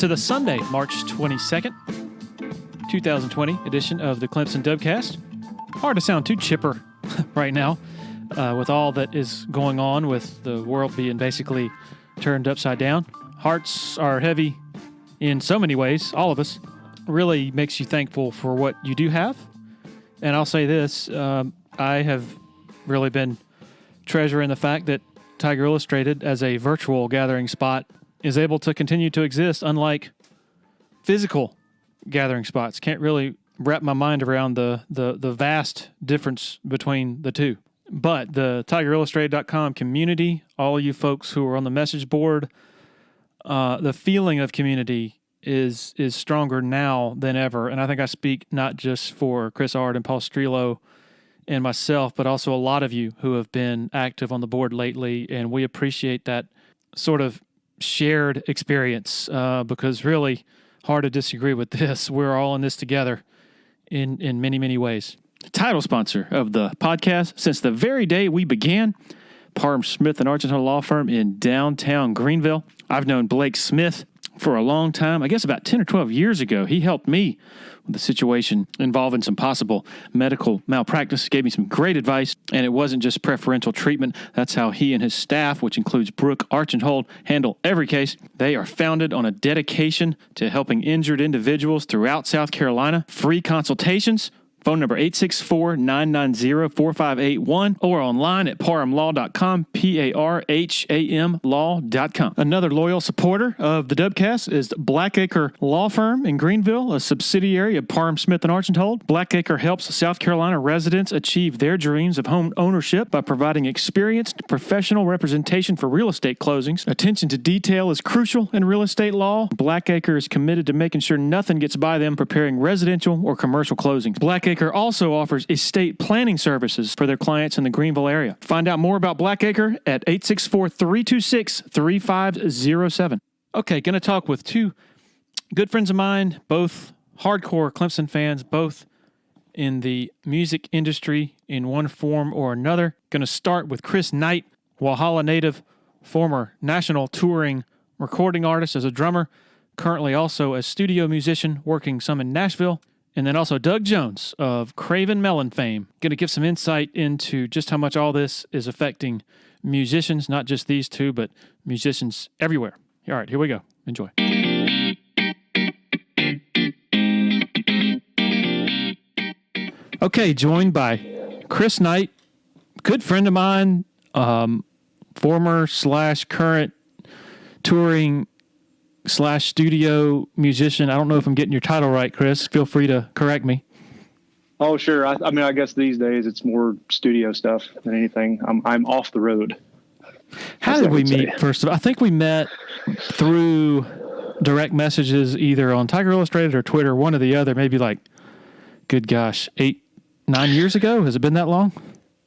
to the Sunday, March 22nd, 2020 edition of the Clemson Dubcast. Hard to sound too chipper right now with all that is going on with the world being basically turned upside down. Hearts are heavy in so many ways, all of us. Really makes you thankful for what you do have. And I'll say this, I have really been treasuring the fact that Tiger Illustrated as a virtual gathering spot is able to continue to exist, unlike physical gathering spots. Can't really wrap my mind around the vast difference between the two. But the TigerIllustrated.com community, all you folks who are on the message board, the feeling of community is stronger now than ever. And I think I speak not just for Chris Ard and Paul Strelo and myself, but also a lot of you who have been active on the board lately. And we appreciate that sort of shared experience because really hard to disagree with this. We're all in this together in many, many ways. Title sponsor of the podcast since the very day we began, Parham Smith and Archingham Law Firm in downtown Greenville. I've known Blake Smith for a long time. I guess about 10 or 12 years ago, he helped me with a situation involving some possible medical malpractice, gave me some great advice, and it wasn't just preferential treatment. That's how he and his staff, which includes Brooke Archinhold, handle every case. They are founded on a dedication to helping injured individuals throughout South Carolina. Free consultations. Phone number 864-990-4581 or online at parhamlaw.com, P-A-R-H-A-M law.com. Another loyal supporter of the Dubcast is Blackacre Law Firm in Greenville, a subsidiary of Parham Smith and Archinhold. Blackacre helps South Carolina residents achieve their dreams of home ownership by providing experienced professional representation for real estate closings. Attention to detail is crucial in real estate law. Blackacre is committed to making sure nothing gets by them preparing residential or commercial closings. Blackacre also offers estate planning services for their clients in the Greenville area. Find out more about Blackacre at 864-326-3507. Okay, going to talk with two good friends of mine, both hardcore Clemson fans, both in the music industry in one form or another. Going to start with Chris Knight, Walhalla native, former national touring recording artist as a drummer, currently also a studio musician working some in Nashville. And then also Doug Jones of Cravin Melon fame. Going to give some insight into just how much all this is affecting musicians, not just these two, but musicians everywhere. All right, here we go. Enjoy. Okay, joined by Chris Knight, good friend of mine, former/current touring /studio musician. I don't know if I'm getting your title right, Chris. Feel free to correct me. Oh, sure. I mean, I guess these days it's more studio stuff than anything. I'm off the road. How did we meet, first of all? I think we met through direct messages either on Tiger Illustrated or Twitter, one or the other, maybe like, good gosh, 8-9 years ago? Has it been that long?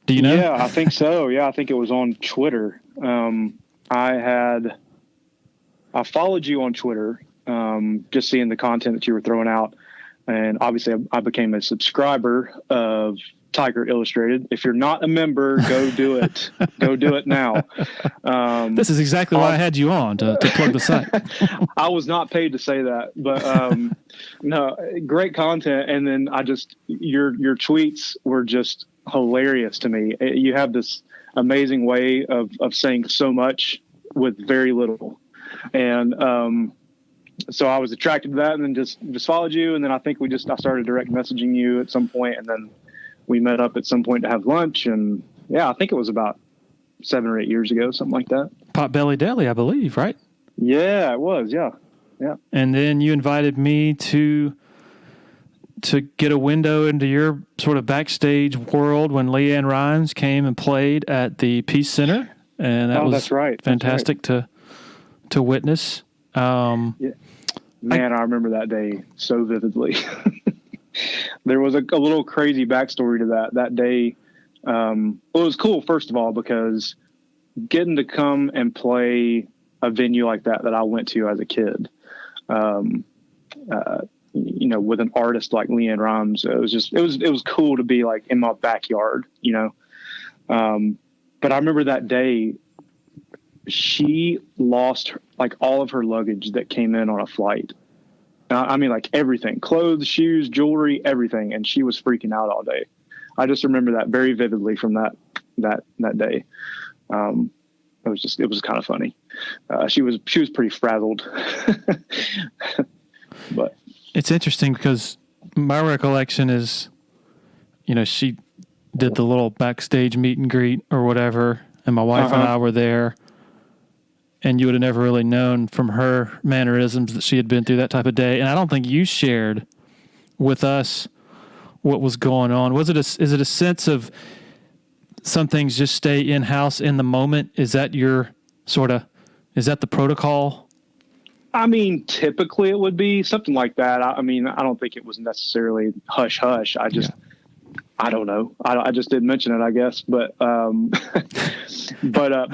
Do you know? Yeah, I think so. Yeah, I think it was on Twitter. I followed you on Twitter, just seeing the content that you were throwing out. And obviously I became a subscriber of Tiger Illustrated. If you're not a member, go do it. Go do it now. This is exactly why I had you on to plug the site. I was not paid to say that, but no, great content. And then your tweets were just hilarious to me. You have this amazing way of saying so much with very little. And so I was attracted to that and then just followed you. And then I think I started direct messaging you at some point, and then we met up at some point to have lunch. And yeah, I think it was about 7 or 8 years ago, something like that. Potbelly Deli, I believe, right? Yeah, it was. Yeah. Yeah. And then you invited me to get a window into your sort of backstage world when Liann Rhymes came and played at the Peace Center. And that was that's right. Fantastic to witness. Yeah. Man, I remember that day so vividly. There was a little crazy backstory to that day. Well, it was cool, first of all, because getting to come and play a venue like that I went to as a kid, with an artist like Liann Rhymes, it was cool to be like in my backyard, But I remember that day, she lost like all of her luggage that came in on a flight. I mean, like everything, clothes, shoes, jewelry, everything. And she was freaking out all day. I just remember that very vividly from that day. It was kind of funny. She was pretty frazzled, but it's interesting because my recollection is, she did the little backstage meet and greet or whatever. And my wife and I were there. And you would have never really known from her mannerisms that she had been through that type of day. And I don't think you shared with us what was going on. Is it a sense of some things just stay in-house in the moment? Is that is that the protocol? I mean, typically it would be something like that. I mean, I don't think it was necessarily hush hush. I don't know. I just didn't mention it, I guess. But I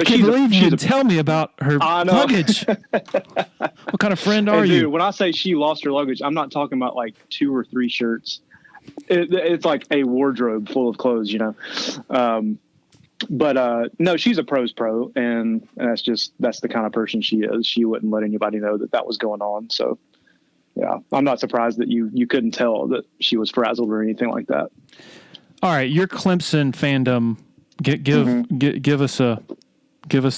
can't believe you didn't tell me about her luggage. What kind of friend are you? Dude, when I say she lost her luggage, I'm not talking about like 2 or 3 shirts. It's like a wardrobe full of clothes, no, she's a pro's pro, and that's the kind of person she is. She wouldn't let anybody know that was going on. So, yeah, I'm not surprised that you couldn't tell that she was frazzled or anything like that. All right, your Clemson fandom. Give us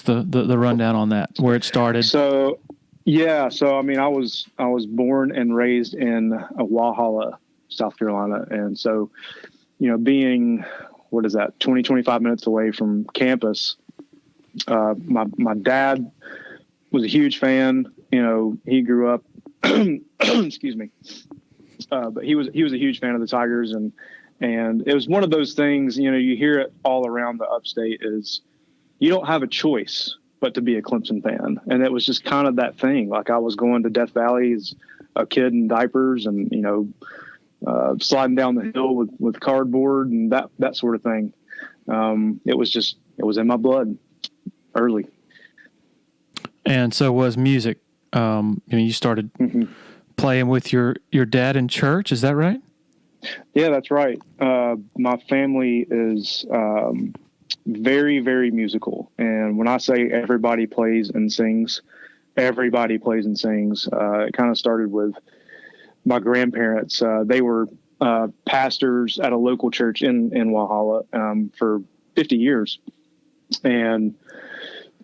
the rundown on that, where it started. So I mean, I was born and raised in Walhalla, South Carolina, and so being 25 minutes away from campus, my dad was a huge fan. He grew up excuse me, but he was a huge fan of the Tigers, and it was one of those things, you hear it all around the upstate, is you don't have a choice but to be a Clemson fan. And it was just kind of that thing. Like, I was going to Death Valley as a kid in diapers and, sliding down the hill with cardboard and that sort of thing. It was in my blood early. And so was music. You started playing with your dad in church. Is that right? Yeah, that's right. My family is very, very musical. And when I say everybody plays and sings, everybody plays and sings. It kind of started with my grandparents. They were pastors at a local church in Walhalla for 50 years. And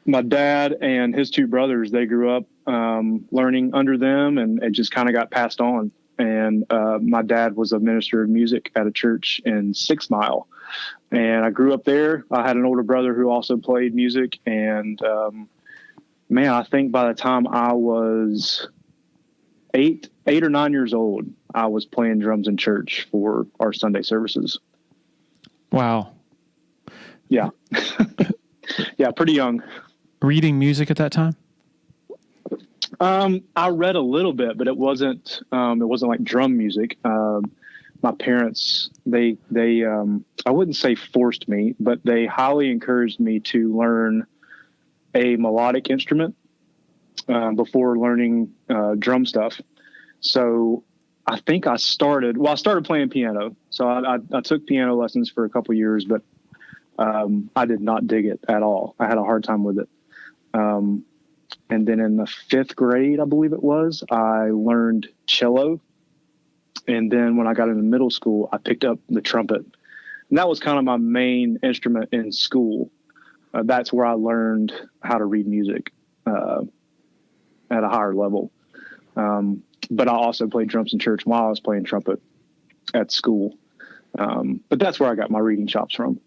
my dad and his 2 brothers, they grew up learning under them, and it just kind of got passed on. And my dad was a minister of music at a church in 6 Mile. And I grew up there. I had an older brother who also played music. And, I think by the time I was 8 or 9 years old, I was playing drums in church for our Sunday services. Wow. Yeah. Yeah, pretty young. Reading music at that time? I read a little bit, but it wasn't like drum music. My parents, they I wouldn't say forced me, but they highly encouraged me to learn a melodic instrument before learning drum stuff. So I think I started playing piano. So I took piano lessons for a couple years, but I did not dig it at all. I had a hard time with it. And then in the 5th grade, I believe it was, I learned cello. And then when I got into middle school, I picked up the trumpet. And that was kind of my main instrument in school. That's where I learned how to read music at a higher level. But I also played drums in church while I was playing trumpet at school. But that's where I got my reading chops from.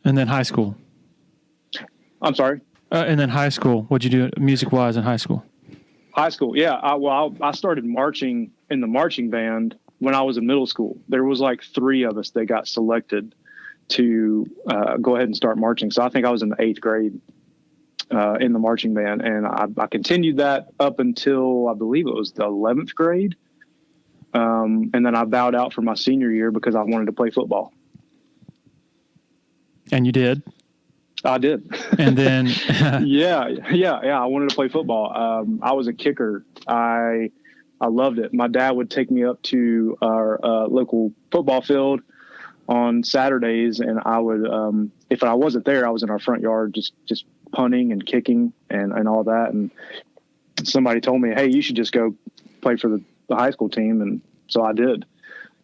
And then high school. I'm sorry? And then high school. What'd you do music-wise in high school? High school, yeah. I started marching in the marching band when I was in middle school. There was like 3 of us that got selected to go ahead and start marching. So I think I was in the 8th grade in the marching band. And I continued that up until, I believe it was the 11th grade. And then I bowed out for my senior year because I wanted to play football. And you did? I did. And then yeah. I wanted to play football. I was a kicker. I loved it. My dad would take me up to our local football field on Saturdays, and I would, if I wasn't there, I was in our front yard just punting and kicking and all that. And somebody told me, hey, you should just go play for the high school team. And so I did.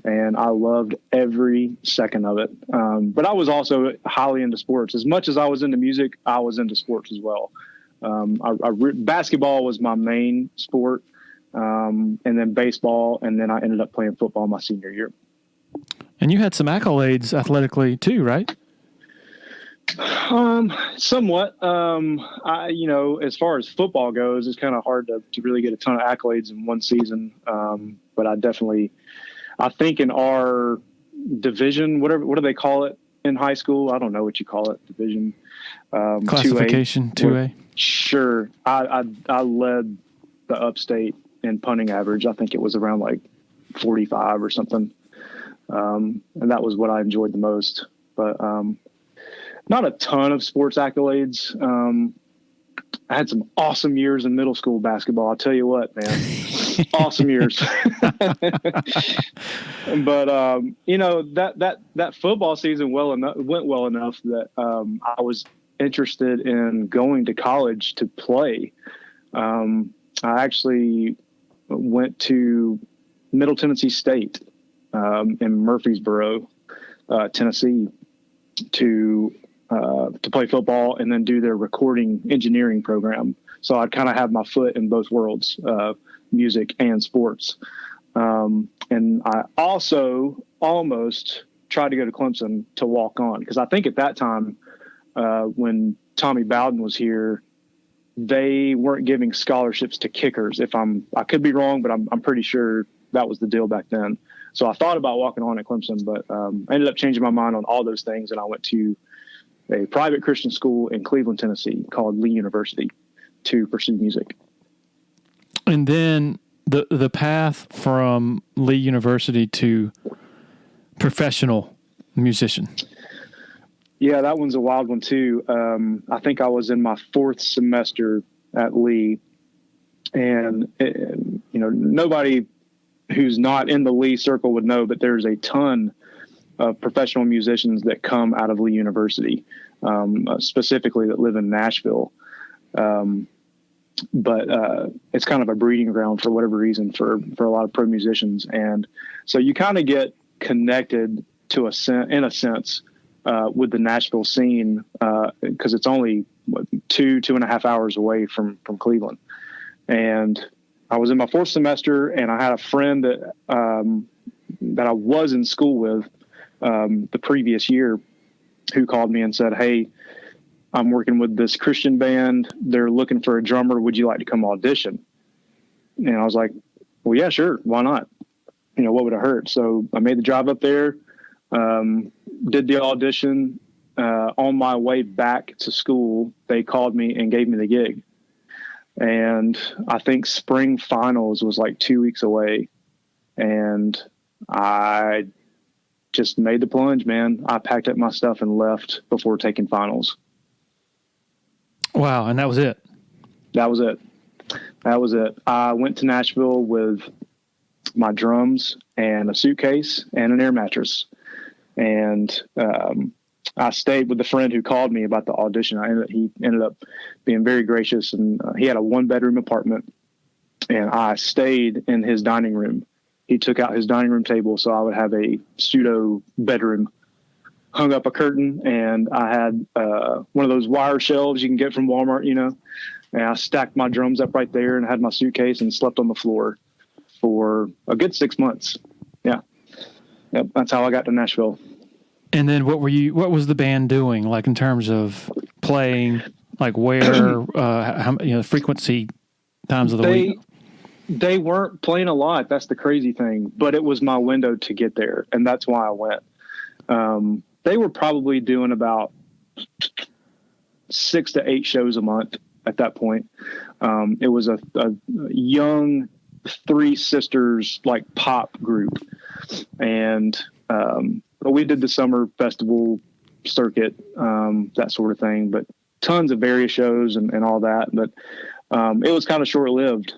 And I loved every second of it. But I was also highly into sports. As much as I was into music, I was into sports as well. Basketball was my main sport, and then baseball, and then I ended up playing football my senior year. And you had some accolades athletically too, right? Somewhat. As far as football goes, it's kind of hard to really get a ton of accolades in one season. But I think in our division, what do they call it in high school? I don't know what you call it. Division, classification 2A. Sure. I led the upstate in punting average. I think it was around like 45 or something. And that was what I enjoyed the most, but, not a ton of sports accolades. I had some awesome years in middle school basketball. I'll tell you what, man, awesome years. But, that football season went well enough that, I was interested in going to college to play. I actually went to Middle Tennessee State, in Murfreesboro, Tennessee, to play football and then do their recording engineering program. So I'd kind of have my foot in both worlds, music and sports. And I also almost tried to go to Clemson to walk on, because I think at that time, when Tommy Bowden was here, they weren't giving scholarships to kickers. I could be wrong, but I'm pretty sure that was the deal back then. So I thought about walking on at Clemson, but I ended up changing my mind on all those things, and I went to a private Christian school in Cleveland, Tennessee called Lee University to pursue music. And then the path from Lee University to professional musician. Yeah, that one's a wild one too. I think I was in my fourth semester at Lee, and nobody who's not in the Lee circle would know, but there's a ton of professional musicians that come out of Lee University, specifically that live in Nashville. But it's kind of a breeding ground for whatever reason for a lot of pro musicians. And so you kind of get connected in a sense, with the Nashville scene, because it's only 2.5 hours away from Cleveland. And I was in my fourth semester, and I had a friend that I was in school with the previous year, who called me and said, "Hey, I'm working with this Christian band. They're looking for a drummer. Would you like to come audition?" And I was like, "Well, yeah, sure. Why not? What would it hurt?" So I made the drive up there, did the audition. On my way back to school, they called me and gave me the gig. And I think spring finals was like 2 weeks away. And I just made the plunge, man. I packed up my stuff and left before taking finals. Wow. And that was it. That was it. I went to Nashville with my drums and a suitcase and an air mattress. And I stayed with the friend who called me about the audition. He ended up being very gracious, and he had a 1-bedroom apartment, and I stayed in his dining room. He took out his dining room table, so I would have a pseudo bedroom, hung up a curtain, and I had one of those wire shelves you can get from Walmart, and I stacked my drums up right there and had my suitcase and slept on the floor for a good 6 months. Yeah. Yep. That's how I got to Nashville. And then what was the band doing, like in terms of playing, like where, frequency, times of the week? They weren't playing a lot. That's the crazy thing, but it was my window to get there. And that's why I went. They were probably doing about 6 to 8 shows a month at that point. It was a young 3 sisters, like pop group. And, we did the summer festival circuit, that sort of thing, but tons of various shows and all that. But it was kind of short-lived.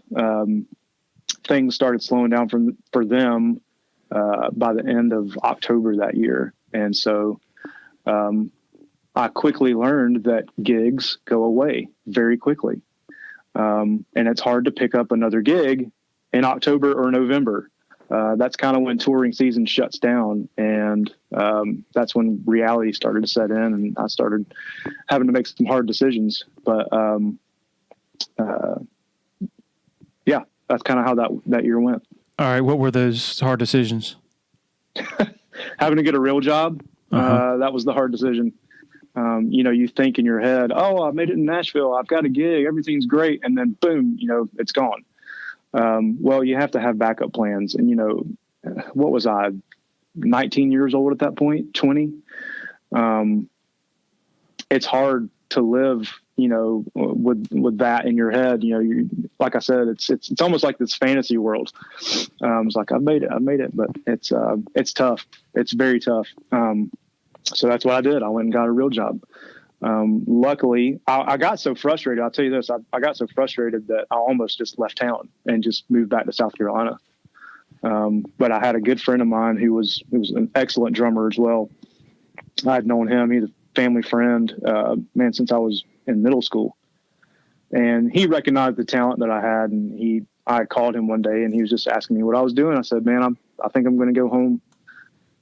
Things started slowing down for them by the end of October that year. And so I quickly learned that gigs go away very quickly. And it's hard to pick up another gig in October or November. That's kind of when touring season shuts down. And that's when reality started to set in, and I started having to make some hard decisions. But yeah, that's kind of how that year went. All right. What were those hard decisions? Having to get a real job. That was the hard decision. You think in your head, oh, I made it in Nashville. I've got a gig. Everything's great. And then boom, it's gone. Well, you have to have backup plans. And, what was I, 19 years old at that point, 20? It's hard to live, with that in your head. Like I said, it's almost like this fantasy world. It's like, I've made it, but it's tough. It's very tough. So that's what I did. I went and got a real job. Luckily, I got so frustrated. I'll tell you this. I got so frustrated that I almost just left town and just moved back to South Carolina. But I had a good friend of mine who was an excellent drummer as well. I had known him. He's a family friend, since I was in middle school. And he recognized the talent that I had. And I called him one day and he was just asking me what I was doing. I said, man, I think I'm going to go home.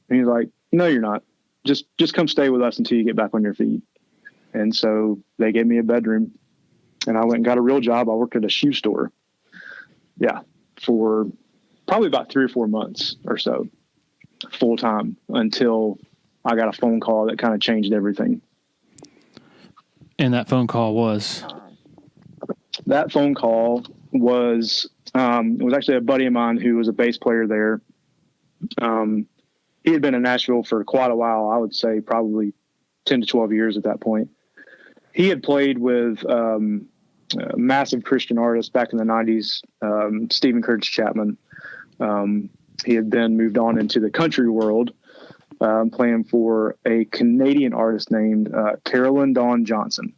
And he's like, no, you're not. Just come stay with us until you get back on your feet. And so they gave me a bedroom and I went and got a real job. I worked at a shoe store. Yeah. For probably about 3 or 4 months or so, full time, until I got a phone call that kind of changed everything. And that phone call was? That phone call was, it was actually a buddy of mine who was a bass player there. He had been in Nashville for quite a while. I would say probably 10 to 12 years at that point. He had played with massive Christian artists back in the 90s, Stephen Curtis Chapman. He had then moved on into the country world, playing for a Canadian artist named Carolyn Dawn Johnson.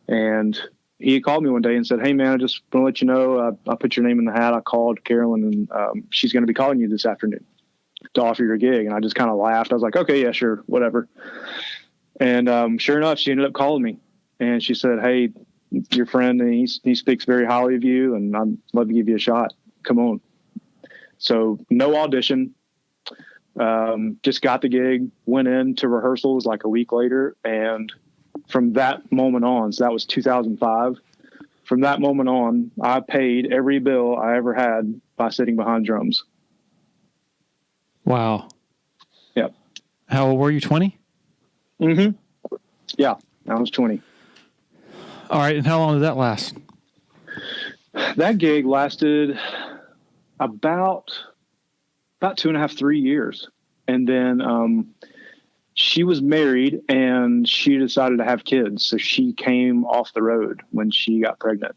And he called me one day and said, hey, man, I just want to let you know, I put your name in the hat. I called Carolyn, and she's going to be calling you this afternoon to offer your gig. And I just kind of laughed. I was like, okay, yeah, sure, whatever. And sure enough, she ended up calling me. And she said, hey, your friend, and he speaks very highly of you, and I'd love to give you a shot. Come on. So no audition. Just got the gig, went into rehearsals like a week later. And from that moment on, so that was 2005. From that moment on, I paid every bill I ever had by sitting behind drums. Wow. Yep. How old were you, 20? Mm-hmm. Yeah, I was 20. All right, and how long did that last? That gig lasted about 2.5, 3 years. And then she was married and she decided to have kids. So she came off the road when she got pregnant.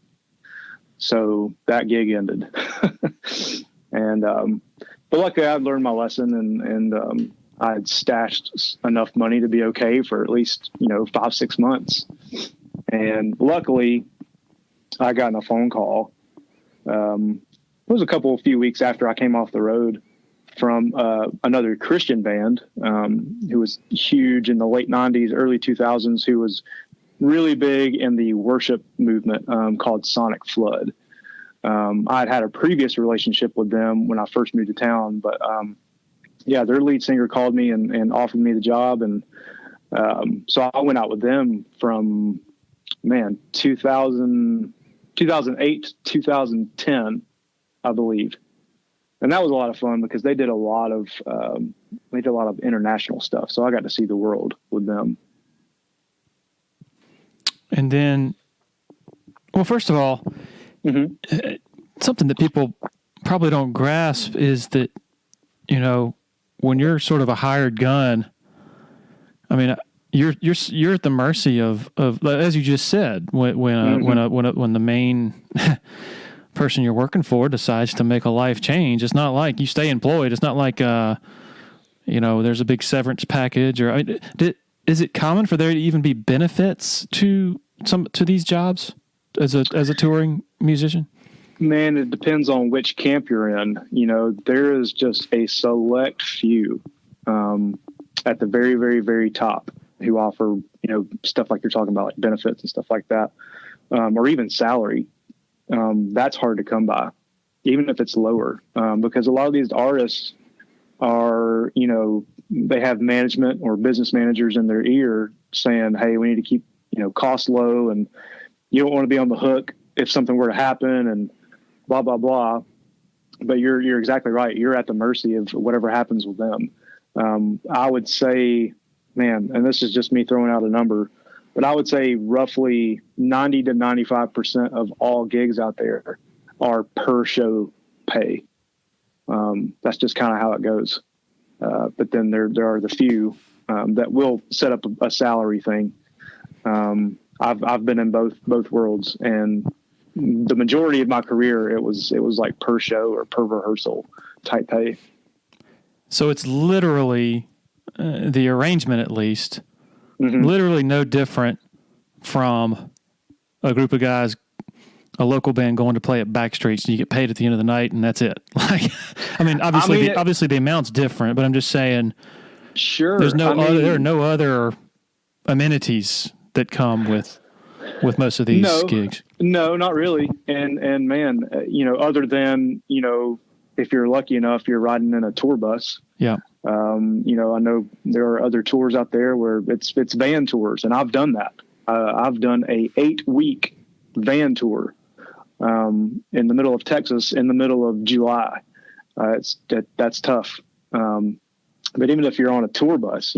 So that gig ended. And but luckily I'd learned my lesson, and I had stashed enough money to be okay for at least 5-6 months. And luckily I got a phone call. It was a few weeks after I came off the road, from another Christian band who was huge in the late 90s, early 2000s, who was really big in the worship movement called Sonic Flood. I'd had a previous relationship with them when I first moved to town, but yeah, their lead singer called me and offered me the job. And so I went out with them from, 2008 to 2010, I believe. And that was a lot of fun because they did a lot of international stuff. So I got to see the world with them. And then, well, first of all, something that people probably don't grasp is that, when you're sort of a hired gun, I mean, you're at the mercy of as you just said, when the main person you're working for decides to make a life change. It's not like you stay employed. It's not like there's a big severance package. Or is it common for there to even be benefits to these jobs as a touring musician? Man, it depends on which camp you're in. There is just a select few at the very, very, very top who offer stuff like you're talking about, like benefits and stuff like that, or even salary. that's hard to come by, even if it's lower, because a lot of these artists are, they have management or business managers in their ear saying, hey, we need to keep, costs low, and you don't want to be on the hook if something were to happen, and blah, blah, blah. But you're exactly right. You're at the mercy of whatever happens with them. I would say, man, and this is just me throwing out a number, but I would say roughly 90 to 95% of all gigs out there are per show pay. That's just kind of how it goes. But then there are the few that will set up a salary thing. I've been in both worlds, and the majority of my career, it was like per show or per rehearsal type pay. So it's literally the arrangement, at least, literally no different from a group of guys, a local band going to play at Backstreets, and you get paid at the end of the night, and that's it. Like, obviously the amount's different, but I'm just saying, sure, there are no other amenities that come with most of these gigs. No, not really. And man, other than, if you're lucky enough, you're riding in a tour bus. Yeah. I know there are other tours out there where it's van tours, and I've done that. I've done a 8-week van tour in the middle of Texas in the middle of July. That's tough. But even if you're on a tour bus,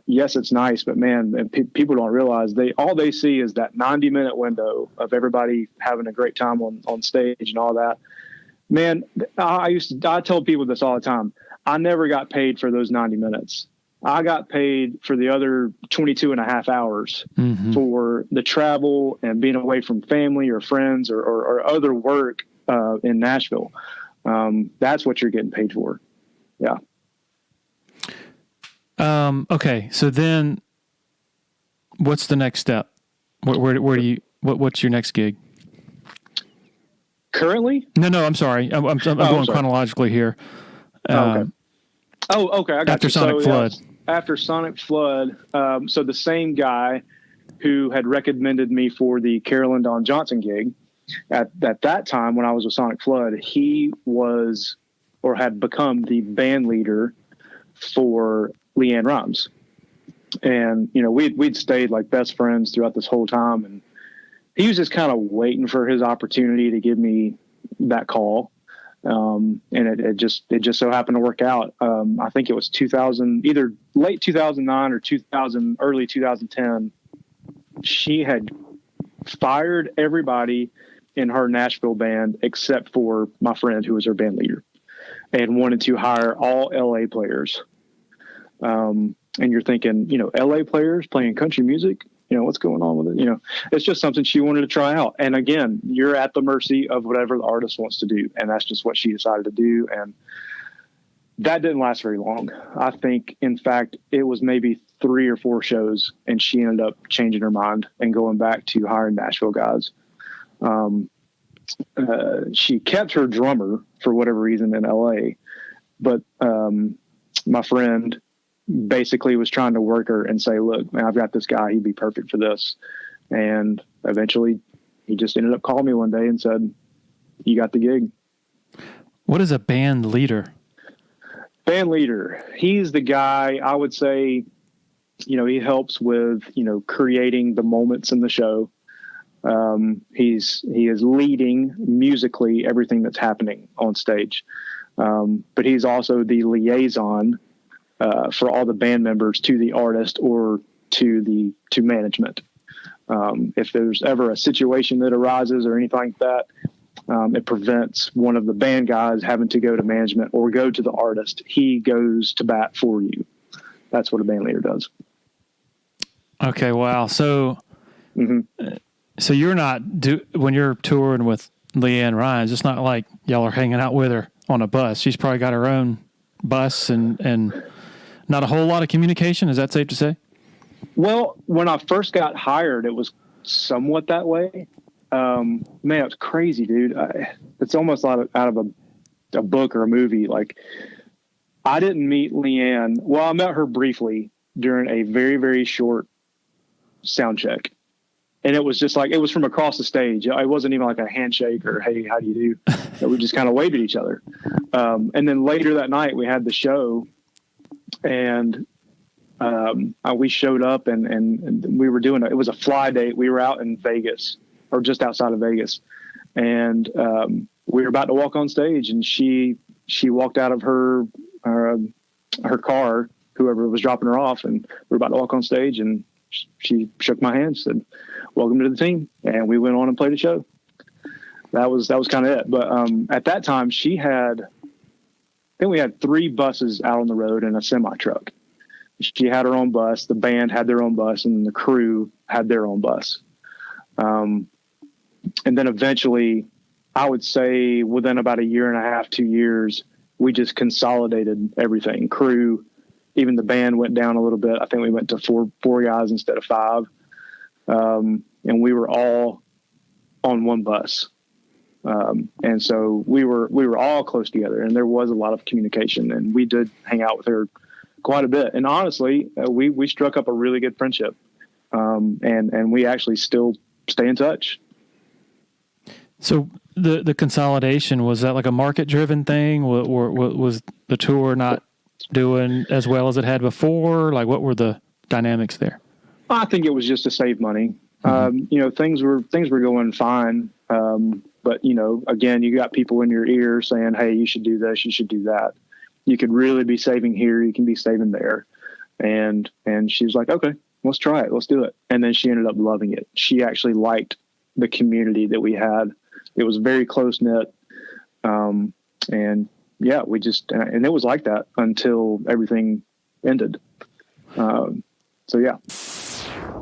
yes, it's nice, but man, people don't realize all they see is that 90-minute window of everybody having a great time on stage and all that. Man, I tell people this all the time. I never got paid for those 90 minutes. I got paid for the other 22 and a half hours for the travel and being away from family or friends or other work in Nashville. That's what you're getting paid for. Yeah. Okay. So then what's the next step? What's your next gig? Currently? No, I'm sorry. I'm going chronologically here. Okay. I got after you. Sonic Flood. Yeah, after Sonic Flood. So the same guy who had recommended me for the Carolyn Dawn Johnson gig at that time when I was with Sonic Flood, he was or had become the band leader for Liann Rhymes. And, we'd stayed like best friends throughout this whole time. And he was just kind of waiting for his opportunity to give me that call. And it just so happened to work out. I think it was 2000, either late 2009 or early 2010. She had fired everybody in her Nashville band except for my friend who was her band leader, and wanted to hire all LA players. And you're thinking, LA players playing country music, what's going on with it? It's just something she wanted to try out. And again, you're at the mercy of whatever the artist wants to do. And that's just what she decided to do. And that didn't last very long. I think, in fact, it was maybe 3 or 4 shows, and she ended up changing her mind and going back to hiring Nashville guys. She kept her drummer for whatever reason in LA, but my friend basically was trying to work her and say, look, man, I've got this guy. He'd be perfect for this. And eventually he just ended up calling me one day and said, you got the gig. What is a band leader? Band leader. He's the guy, I would say, he helps with, creating the moments in the show. He is leading musically everything that's happening on stage. But he's also the liaison for all the band members to the artist or to management. If there's ever a situation that arises or anything like that, it prevents one of the band guys having to go to management or go to the artist. He goes to bat for you. That's what a band leader does. Okay. Wow. So, so you're not when you're touring with Liann Rhymes, it's not like y'all are hanging out with her on a bus. She's probably got her own bus and not a whole lot of communication. Is that safe to say? Well, when I first got hired, it was somewhat that way. Man, it's crazy, dude. It's almost out of a book or a movie. Like, I didn't meet Liann. Well, I met her briefly during a very, very short sound check. And it was just like, it was from across the stage. It wasn't even like a handshake or, hey, how do you do? We just kind of waved at each other. And then later that night we had the show, and we showed up and we were doing it was a fly date. We were out in Vegas, or just outside of Vegas. And we were about to walk on stage, and she walked out of her car, whoever was dropping her off, and we were about to walk on stage, and she shook my hand, said, "Welcome to the team." And we went on and played a show. That was kind of it. But at that time I think we had 3 buses out on the road and a semi truck. She had her own bus, the band had their own bus, and the crew had their own bus. And then eventually, I would say within about 1.5 years, 2 years, we just consolidated everything. Crew, even the band went down a little bit. I think we went to four guys instead of 5. And we were all on one bus. And so we were all close together, and there was a lot of communication, and we did hang out with her quite a bit. And honestly, we struck up a really good friendship. And we actually still stay in touch. So the consolidation, was that like a market driven thing? Or was the tour not doing as well as it had before? Like, what were the dynamics there? I think it was just to save money. Mm-hmm. Things were going fine. But again, you got people in your ear saying, "Hey, you should do this, you should do that. You could really be saving here. You can be saving there." And she was like, "Okay, let's try it. Let's do it." And then she ended up loving it. She actually liked the community that we had. It was very close knit. And yeah, and it was like that until everything ended. So yeah.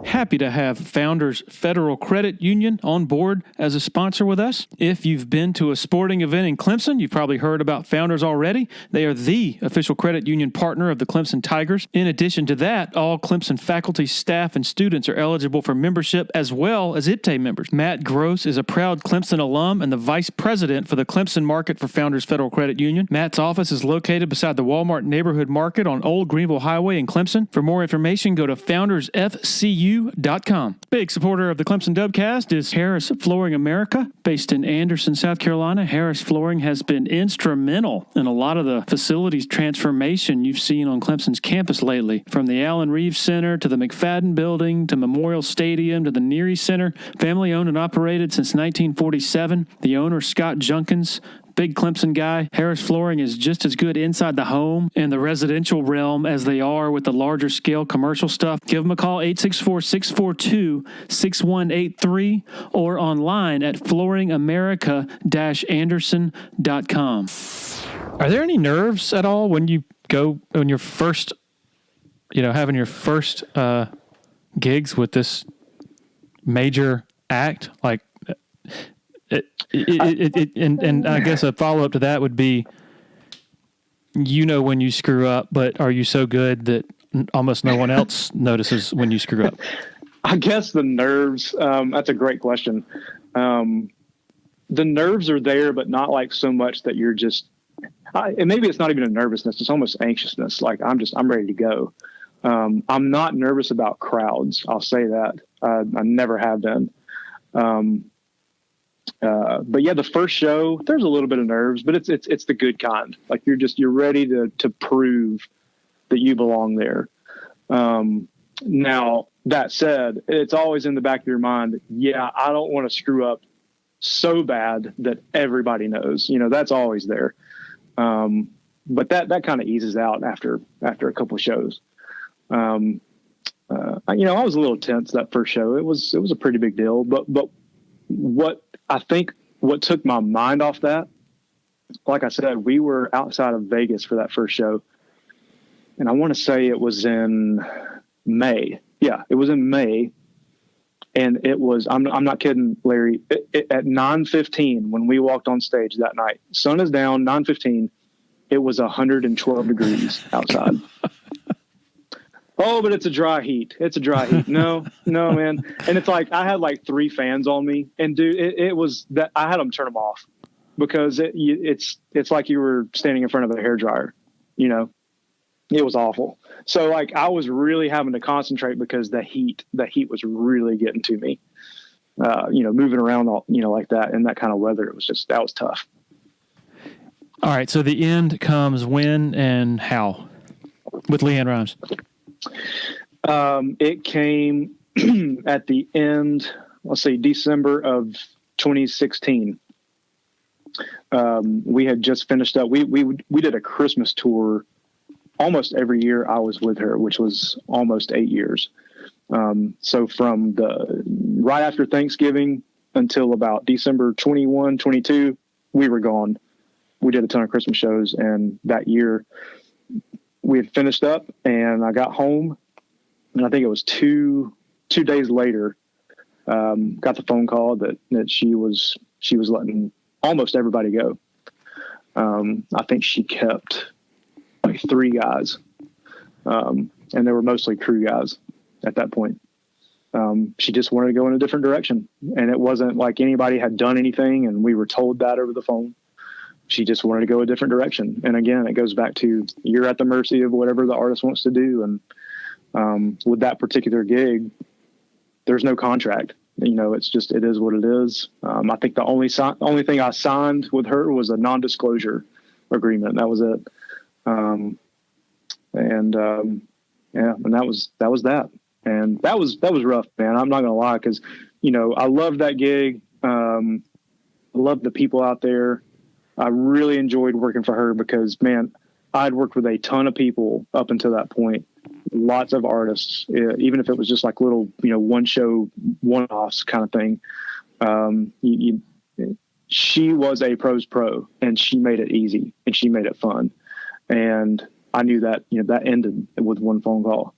Happy to have Founders Federal Credit Union on board as a sponsor with us. If you've been to a sporting event in Clemson, you've probably heard about Founders already. They are the official credit union partner of the Clemson Tigers. In addition to that, all Clemson faculty, staff, and students are eligible for membership, as well as IPTAY members. Matt Gross is a proud Clemson alum and the vice president for the Clemson market for Founders Federal Credit Union. Matt's office is located beside the Walmart Neighborhood Market on Old Greenville Highway in Clemson. For more information, go to foundersfcu.com. Big supporter of the Clemson Dubcast is Harris Flooring America. Based in Anderson, South Carolina, Harris Flooring has been instrumental in a lot of the facilities transformation you've seen on Clemson's campus lately. From the Allen Reeves Center to the McFadden Building to Memorial Stadium to the Neary Center. Family owned and operated since 1947. The owner, Scott Junkins, big Clemson guy. Harris Flooring is just as good inside the home and the residential realm as they are with the larger scale commercial stuff. Give them a call, 864-642-6183, or online at flooringamerica-anderson.com. Are there any nerves at all when you go on your first, having your first gigs with this major act? Like, and I guess a follow up to that would be, when you screw up, but are you so good that almost no one else notices when you screw up? I guess the nerves, that's a great question. The nerves are there, but not like so much that you're just, and maybe it's not even a nervousness. It's almost anxiousness. Like I'm ready to go. I'm not nervous about crowds. I'll say that. I never have been. But yeah, the first show, there's a little bit of nerves, but it's the good kind. Like you're ready to prove that you belong there. Now that said, it's always in the back of your mind. Yeah, I don't want to screw up so bad that everybody knows, that's always there. But that kind of eases out after a couple of shows. I was a little tense that first show. It was a pretty big deal, but what took my mind off that, like I said, we were outside of Vegas for that first show. And I want to say it was in May. Yeah, it was in May. And it was, I'm not kidding, Larry, at 9:15 when we walked on stage that night, sun is down, 9:15, it was 112 degrees outside. Oh, but it's a dry heat. It's a dry heat. No, man. And it's like, I had like 3 fans on me, and dude, it was that I had them turn them off because it's like you were standing in front of a hairdryer, it was awful. So like I was really having to concentrate because the heat was really getting to me. moving around all, like that in that kind of weather. That was tough. All right. So the end comes when and how with Liann Rhymes? It came at the end, let's say December of 2016. We had just finished up. We did a Christmas tour almost every year I was with her, which was almost 8 years. So from right after Thanksgiving until about December 21, 22, we were gone. We did a ton of Christmas shows, and that year we had finished up, and I got home, and I think it was two days later, got the phone call that she was letting almost everybody go. I think she kept like 3 guys, and they were mostly crew guys at that point. She just wanted to go in a different direction, and it wasn't like anybody had done anything and we were told that over the phone. She just wanted to go a different direction. And again, it goes back to, you're at the mercy of whatever the artist wants to do. And with that particular gig, there's no contract. It's just, it is what it is. I think the only thing I signed with her was a non-disclosure agreement. That was it. And that was that. And that was rough, man. I'm not going to lie. 'Cause I loved that gig. I loved the people out there. I really enjoyed working for her because, man, I'd worked with a ton of people up until that point. Lots of artists, even if it was just like little, one show, one-offs kind of thing. She was a pro's pro, and she made it easy and she made it fun. And I knew that, that ended with one phone call.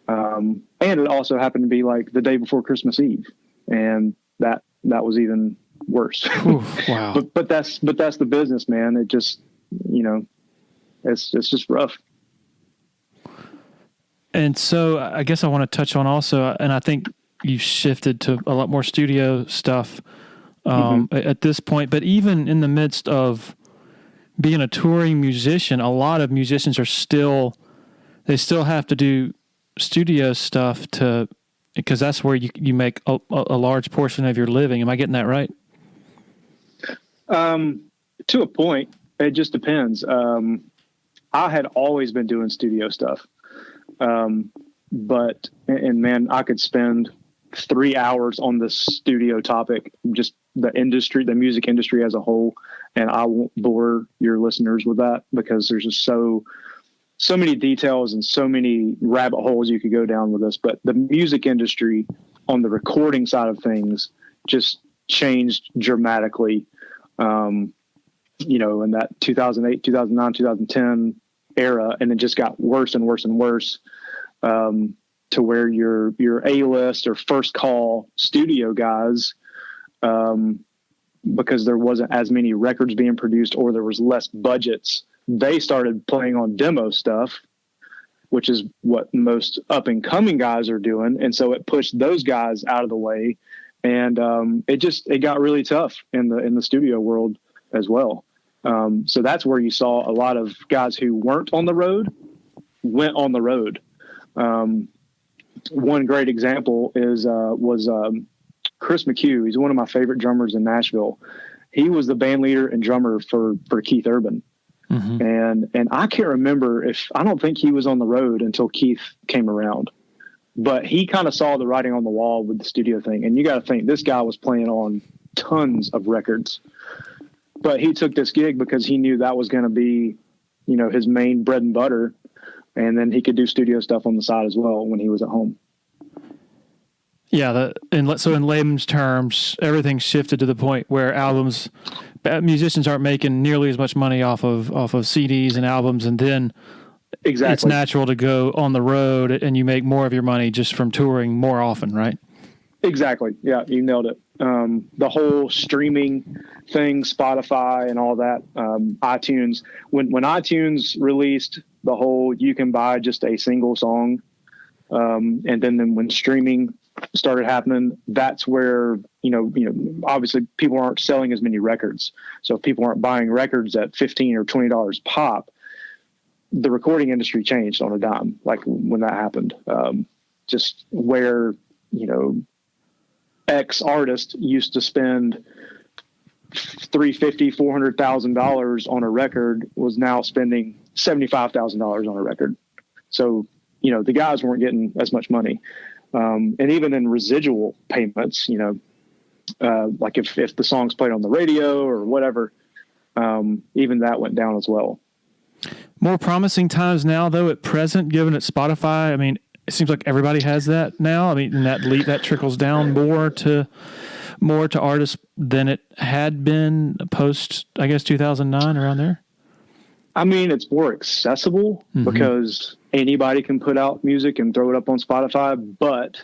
And it also happened to be like the day before Christmas Eve. And that was even worse. Ooh, wow. but that's the business, man. It just, it's just rough. And so I guess I want to touch on also, and I think you've shifted to a lot more studio stuff at this point, but even in the midst of being a touring musician, a lot of musicians are still have to do studio stuff because that's where you make a large portion of your living. Am I getting that right? To a point, it just depends. I had always been doing studio stuff. But man, I could spend 3 hours on this studio topic, just the music industry as a whole. And I won't bore your listeners with that because there's just so many details and so many rabbit holes you could go down with this. But the music industry on the recording side of things just changed dramatically. In that 2008, 2009, 2010 era, and it just got worse and worse and worse, to where your A-list or first call studio guys, because there wasn't as many records being produced or there was less budgets, they started playing on demo stuff, which is what most up and coming guys are doing. And so it pushed those guys out of the way. And it got really tough in the studio world as well. So that's where you saw a lot of guys who weren't on the road went on the road. One great example was Chris McHugh. He's one of my favorite drummers in Nashville. He was the band leader and drummer for Keith Urban. Mm-hmm. And I can't remember I don't think he was on the road until Keith came around. But he kind of saw the writing on the wall with the studio thing. And you got to think, this guy was playing on tons of records. But he took this gig because he knew that was going to be, his main bread and butter. And then he could do studio stuff on the side as well when he was at home. Yeah. So in layman's terms, everything shifted to the point where musicians aren't making nearly as much money off of CDs and albums. And then exactly, it's natural to go on the road and you make more of your money just from touring more often, right? Exactly. Yeah, you nailed it. The whole streaming thing, Spotify and all that, iTunes, when iTunes released the whole, you can buy just a single song. And then when streaming started happening, that's where, obviously people aren't selling as many records. So if people aren't buying records at $15 or $20 pop, the recording industry changed on a dime. Like when that happened, just where, X artist used to spend $400,000 on a record was now spending $75,000 on a record. So, the guys weren't getting as much money. And even in residual payments, like if the song's played on the radio or whatever, even that went down as well. More promising times now, though, at present, given at Spotify. I mean, it seems like everybody has that now. I mean, and that trickles down more to artists than it had been post, I guess, 2009, around there. I mean, it's more accessible because anybody can put out music and throw it up on Spotify, but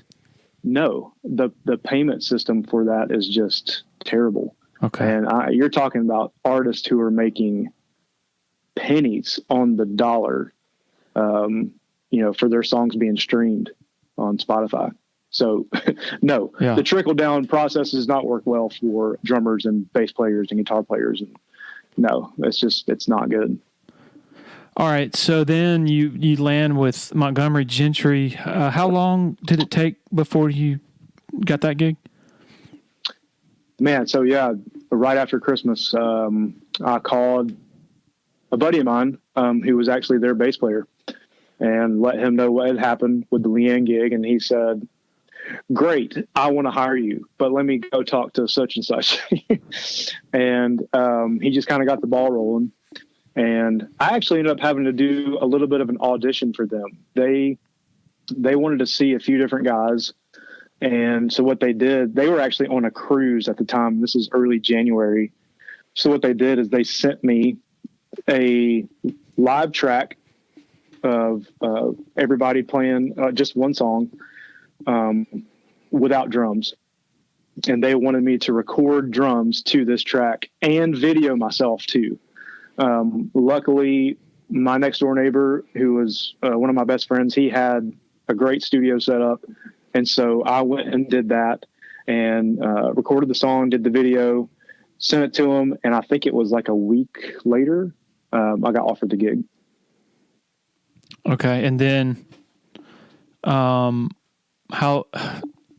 no, the payment system for that is just terrible. Okay. And you're talking about artists who are making pennies on the dollar, for their songs being streamed on Spotify. So no, the trickle down process does not work well for drummers and bass players and guitar players. And no, it's not good. All right. So then you land with Montgomery Gentry. How long did it take before you got that gig? Man. So right after Christmas, I called a buddy of mine, who was actually their bass player, and let him know what had happened with the Liann gig. And he said, "Great, I want to hire you, but let me go talk to such and such." And he just kind of got the ball rolling. And I actually ended up having to do a little bit of an audition for them. They wanted to see a few different guys. And so what they did, they were actually on a cruise at the time. This is early January. So what they did is they sent me a live track of everybody playing just one song without drums. And they wanted me to record drums to this track and video myself too. Luckily, my next door neighbor, who was one of my best friends, he had a great studio set up. And so I went and did that and recorded the song, did the video, sent it to him. And I think it was like a week later, I got offered the gig. Okay. And then how,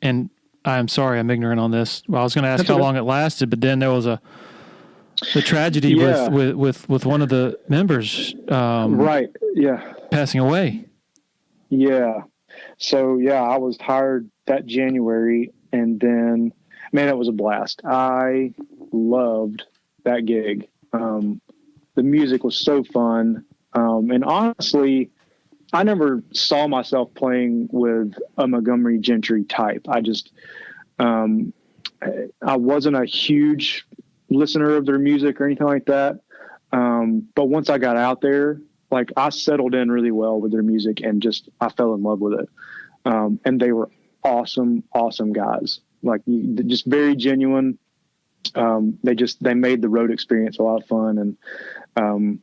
and I'm sorry, I'm ignorant on this. Well, I was going to ask how long it lasted, but then there was the tragedy with one of the members, right. Yeah. passing away. Yeah. So I was hired that January, and then, man, it was a blast. I loved that gig. The music was so fun. And honestly, I never saw myself playing with a Montgomery Gentry type. I just, I wasn't a huge listener of their music or anything like that. But once I got out there, like, I settled in really well with their music and I fell in love with it. And they were awesome guys, like, just very genuine. They made the road experience a lot of fun. And,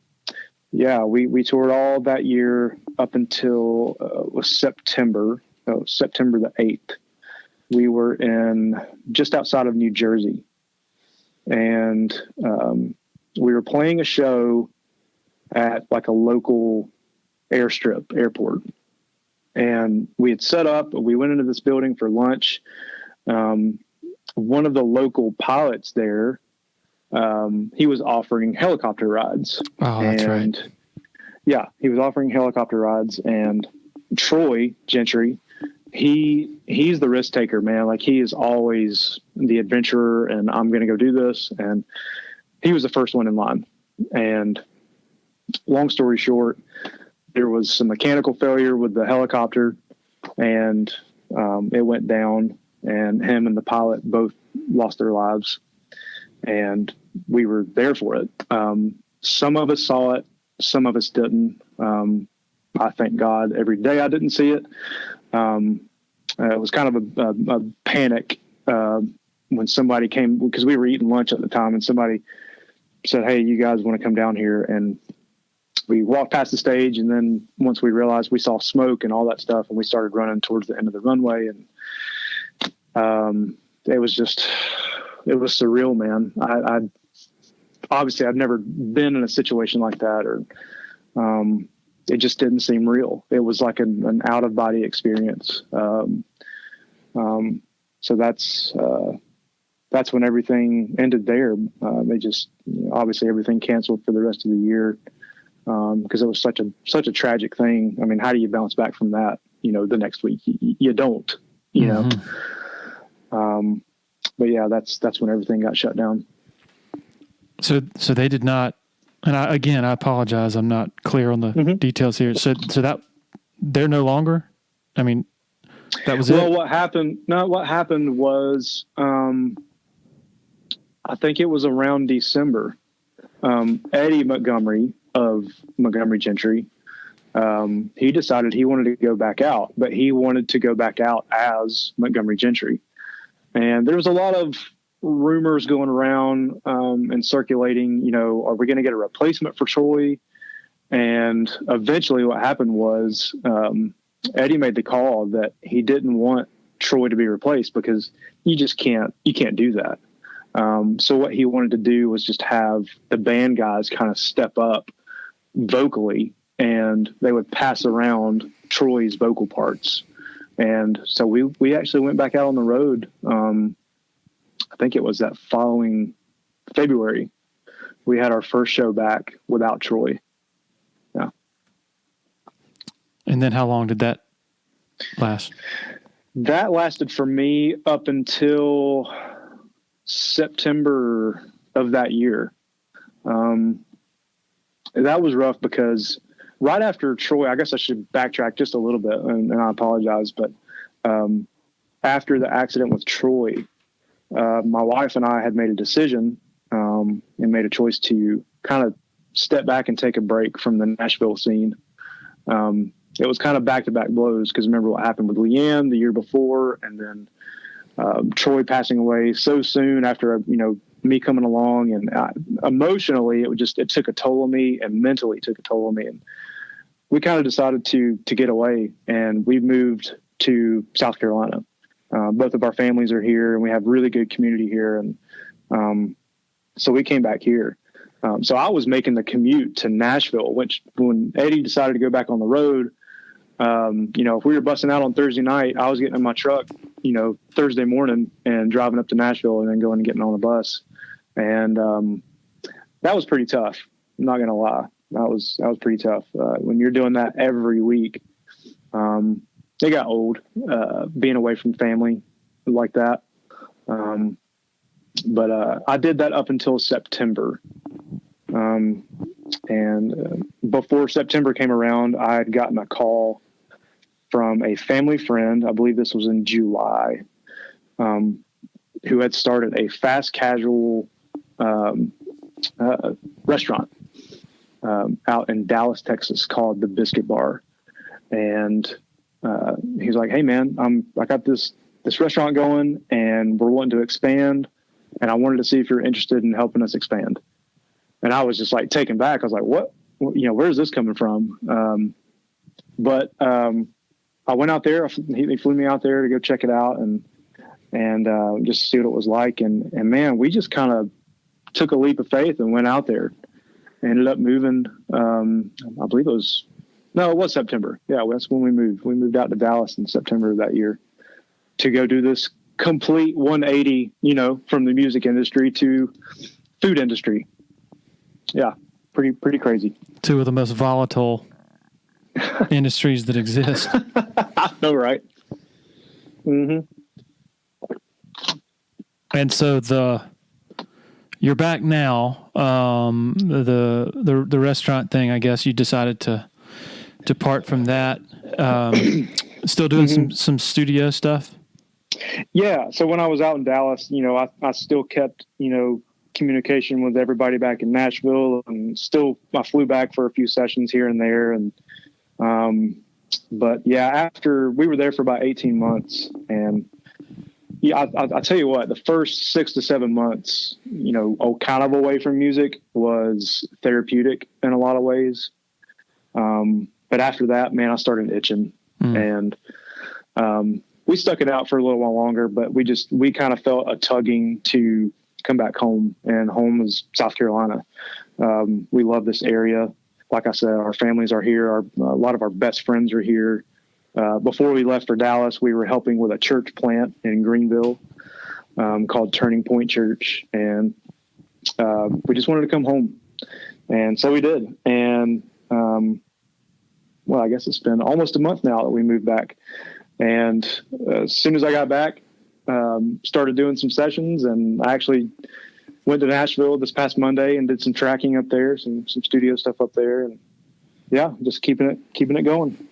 we toured all that year up until September the 8th. We were just outside of New Jersey, and we were playing a show at like a local airport. And we had set up, we went into this building for lunch. One of the local pilots there, he was offering helicopter rides. Oh, that's right. Yeah, he was offering helicopter rides, and Troy Gentry, he's the risk taker, man. Like, he is always the adventurer, and I'm going to go do this. And he was the first one in line. And long story short, there was some mechanical failure with the helicopter, and it went down, and him and the pilot both lost their lives. And we were there for it. Some of us saw it, some of us didn't. I thank God every day I didn't see it. It was kind of a panic when somebody came, because we were eating lunch at the time, and somebody said, "Hey, you guys want to come down here?" And we walked past the stage, and then once we realized, we saw smoke and all that stuff, and we started running towards the end of the runway. And it was surreal, man. I obviously I've never been in a situation like that, or it just didn't seem real. It was like an out of body experience. So that's when everything ended there. They just, obviously everything canceled for the rest of the year. Because it was such a tragic thing. I mean, how do you bounce back from that? The next week you don't. But yeah, that's when everything got shut down. So they did not. And I apologize. I'm not clear on the details here. So that they're no longer. I mean, that was it. Well, what happened? No, what happened was, I think it was around December. Eddie Montgomery of Montgomery Gentry, he decided he wanted to go back out, but he wanted to go back out as Montgomery Gentry. And there was a lot of rumors going around and circulating, are we going to get a replacement for Troy? And eventually what happened was Eddie made the call that he didn't want Troy to be replaced because you can't do that. So what he wanted to do was just have the band guys kind of step up vocally, and they would pass around Troy's vocal parts. And so we actually went back out on the road. I think it was that following February. We had our first show back without Troy. Yeah. And then how long did that last? That lasted for me up until September of that year. That was rough because right after Troy, I guess I should backtrack just a little bit, and I apologize, but after the accident with Troy, my wife and I had made a decision and made a choice to kind of step back and take a break from the Nashville scene. It was kind of back-to-back blows because remember what happened with Liann the year before, and then Troy passing away so soon after, me coming along, and emotionally it took a toll on me, and mentally took a toll on me. And we kind of decided to get away, and we moved to South Carolina. Both of our families are here, and we have really good community here. And so we came back here. So I was making the commute to Nashville, which when Eddie decided to go back on the road, if we were busting out on Thursday night, I was getting in my truck, Thursday morning and driving up to Nashville and then going and getting on a bus. And that was pretty tough. I'm not going to lie. That was pretty tough. When you're doing that every week, it got old, being away from family like that. But I did that up until September. And before September came around, I had gotten a call from a family friend, I believe this was in July, who had started a fast casual restaurant out in Dallas, Texas, called the Biscuit Bar. And he's like, "Hey man, I got this restaurant going and we're wanting to expand, and I wanted to see if you're interested in helping us expand." And I was just like taken back. I was like, what, where's this coming from? But I went out there, he flew me out there to go check it out and just see what it was like. And man, we just kind of took a leap of faith and went out there. Ended up moving. I believe it was September. Yeah, that's when we moved. We moved out to Dallas in September of that year to go do this complete 180, from the music industry to food industry. Yeah, pretty crazy. Two of the most volatile industries that exist. I know, right? Mm-hmm. And so you're back now. The restaurant thing, I guess you decided to depart from that. Still doing some studio stuff. Yeah. So when I was out in Dallas, I still kept, communication with everybody back in Nashville, and still I flew back for a few sessions here and there. And, but yeah, after we were there for about 18 months, and yeah, I'll tell you what, the first 6 to 7 months, kind of away from music was therapeutic in a lot of ways. But after that, man, I started itching, and, we stuck it out for a little while longer, but we kind of felt a tugging to come back home, and home is South Carolina. We love this area. Like I said, our families are here. A lot of our best friends are here. before we left for Dallas, we were helping with a church plant in Greenville called Turning Point Church. And we just wanted to come home. And so we did. And, well, I guess it's been almost a month now that we moved back. And as soon as I got back, started doing some sessions, and I actually went to Nashville this past Monday and did some tracking up there, some studio stuff up there. And yeah, just keeping it going.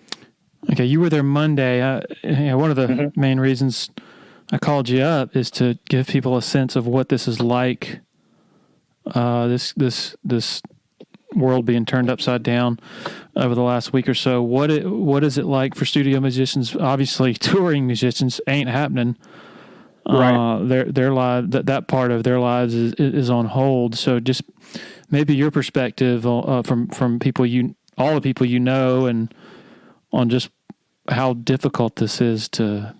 Okay. You were there Monday. One of the main reasons I called you up is to give people a sense of what this is like. This world being turned upside down over the last week or so. What is it like for studio musicians? Obviously, touring musicians ain't happening. Right. Their live that part of their lives is on hold. So just maybe your perspective from people all the people you know, and on just how difficult this is to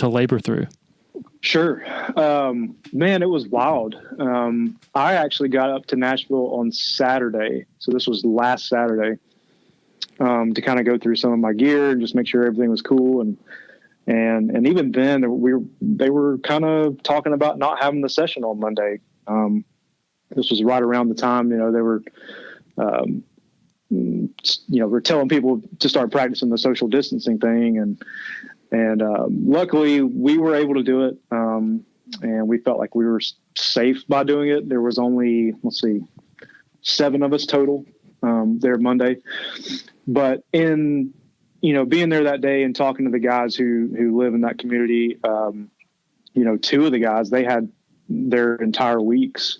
labor through. Sure. Man, it was wild. I actually got up to Nashville on Saturday. So this was last Saturday, to kind of go through some of my gear and just make sure everything was cool. And even then they were kind of talking about not having the session on Monday. This was right around the time, they were, we're telling people to start practicing the social distancing thing. And luckily we were able to do it. And we felt like we were safe by doing it. There was only, 7 of us total, there Monday, but in, being there that day and talking to the guys who live in that community, 2 of the guys, they had their entire weeks.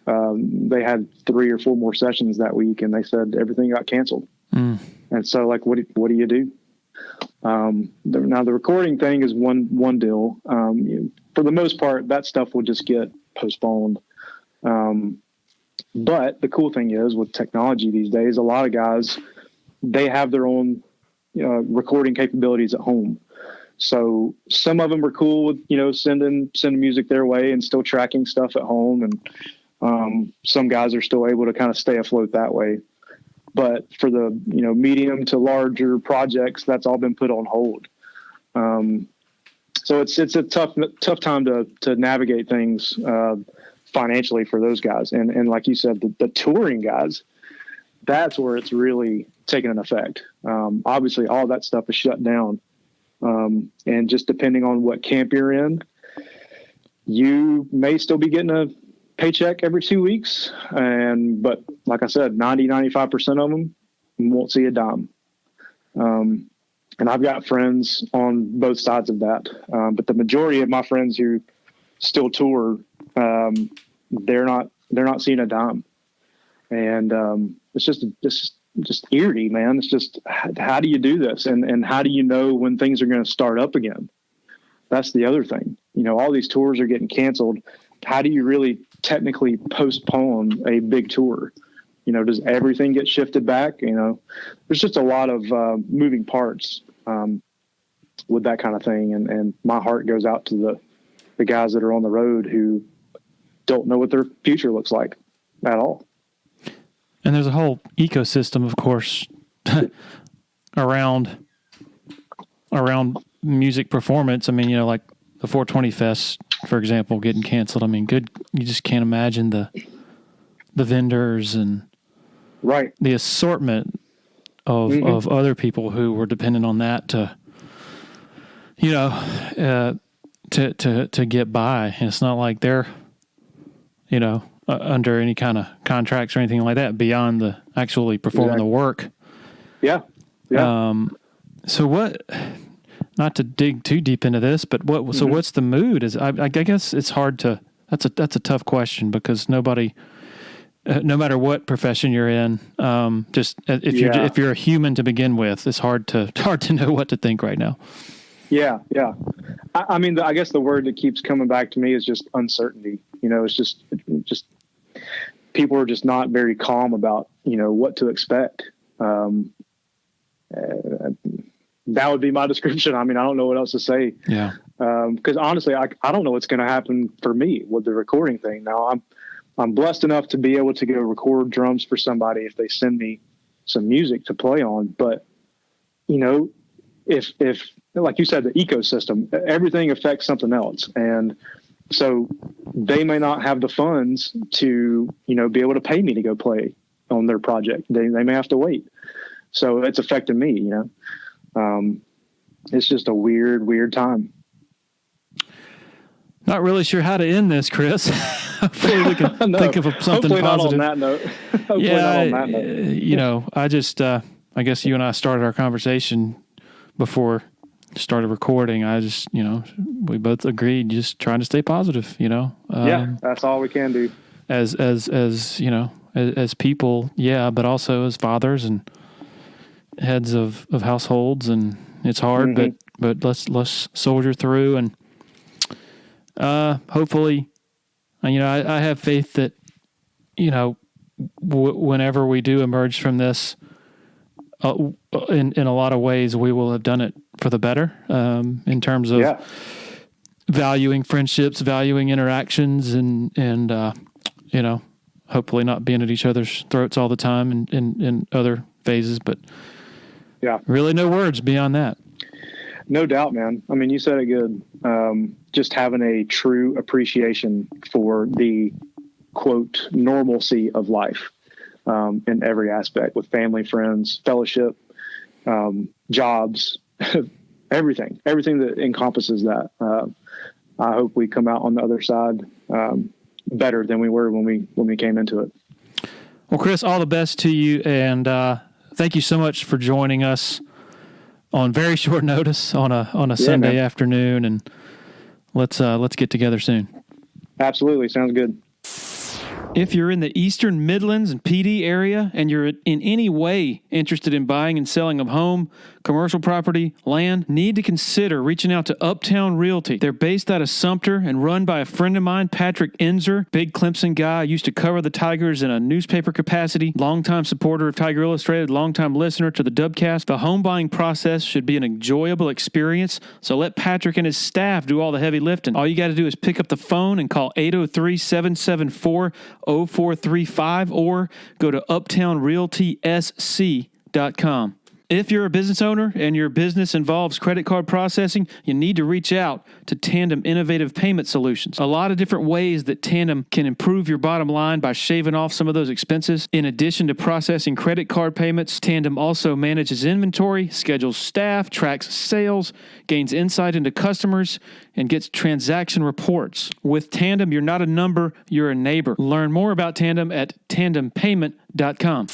They had 3 or 4 more sessions that week, and they said everything got canceled. And so what do you do? Now the recording thing is one deal. For the most part, that stuff will just get postponed. But the cool thing is with technology these days, a lot of guys, they have their own recording capabilities at home. So some of them are cool with, sending music their way and still tracking stuff at home. And some guys are still able to kind of stay afloat that way. But for the, medium to larger projects, that's all been put on hold. So it's a tough time to navigate things financially for those guys. And like you said, the touring guys, that's where it's really taking an effect. Obviously all that stuff is shut down. And just depending on what camp you're in, you may still be getting a paycheck every 2 weeks. But like I said, 95% of them won't see a dime. And I've got friends on both sides of that. But the majority of my friends who still tour, they're not seeing a dime. And it's just eerie, man. It's just, how do you do this? And how do you know when things are going to start up again? That's the other thing. All these tours are getting canceled. How do you really technically postpone a big tour? Does everything get shifted back? There's just a lot of moving parts with that kind of thing. And my heart goes out to the guys that are on the road who don't know what their future looks like at all. And there's a whole ecosystem, of course, around music performance. I mean, like the 420 Fest, for example, getting canceled. I mean, you just can't imagine the vendors and right, the assortment of other people who were dependent on that to get by. And it's not like they're, under any kind of contracts or anything like that beyond the actually performing the work. Yeah. Yeah. So what, not to dig too deep into this, but so what's the mood? I guess it's hard to, that's a tough question because nobody, no matter what profession you're in, if you're a human to begin with, it's hard to know what to think right now. Yeah. Yeah. I mean, I guess the word that keeps coming back to me is just uncertainty. It's just people are just not very calm about, what to expect. That would be my description. I mean, I don't know what else to say. Yeah. Cause honestly, I don't know what's going to happen for me with the recording thing. Now I'm blessed enough to be able to go record drums for somebody if they send me some music to play on, but if like you said, the ecosystem, everything affects something else. And so they may not have the funds to, be able to pay me to go play on their project. They may have to wait. So it's affecting me, it's just a weird time. Not really sure how to end this, Chris. Hopefully we can think of something Hopefully positive. Not on that note. I guess you and I started our conversation before started recording. We both agreed just trying to stay positive, that's all we can do as people. Yeah. But also as fathers and heads of households, and it's hard, but let's soldier through, and hopefully, I have faith that, whenever we do emerge from this, in a lot of ways, we will have done it for the better, in terms of valuing friendships, valuing interactions, and hopefully not being at each other's throats all the time in other phases, but really no words beyond that. No doubt, man. I mean, you said it good. Just having a true appreciation for the quote normalcy of life, in every aspect, with family, friends, fellowship, jobs, everything that encompasses that. I hope we come out on the other side, better than we were when we came into it. Well, Chris, all the best to you. And, thank you so much for joining us on very short notice on a Sunday afternoon, and let's get together soon. Absolutely. Sounds good. If you're in the Eastern Midlands and PD area and you're in any way interested in buying and selling a home, commercial property, land, need to consider reaching out to Uptown Realty. They're based out of Sumter and run by a friend of mine, Patrick Enzer, big Clemson guy, used to cover the Tigers in a newspaper capacity, longtime supporter of Tiger Illustrated, longtime listener to the Dubcast. The home buying process should be an enjoyable experience, so let Patrick and his staff do all the heavy lifting. All you got to do is pick up the phone and call 803-774-0435 or go to uptownrealtysc.com. If you're a business owner and your business involves credit card processing, you need to reach out to Tandem Innovative Payment Solutions. A lot of different ways that Tandem can improve your bottom line by shaving off some of those expenses. In addition to processing credit card payments, Tandem also manages inventory, schedules staff, tracks sales, gains insight into customers, and gets transaction reports. With Tandem, you're not a number, you're a neighbor. Learn more about Tandem at tandempayment.com.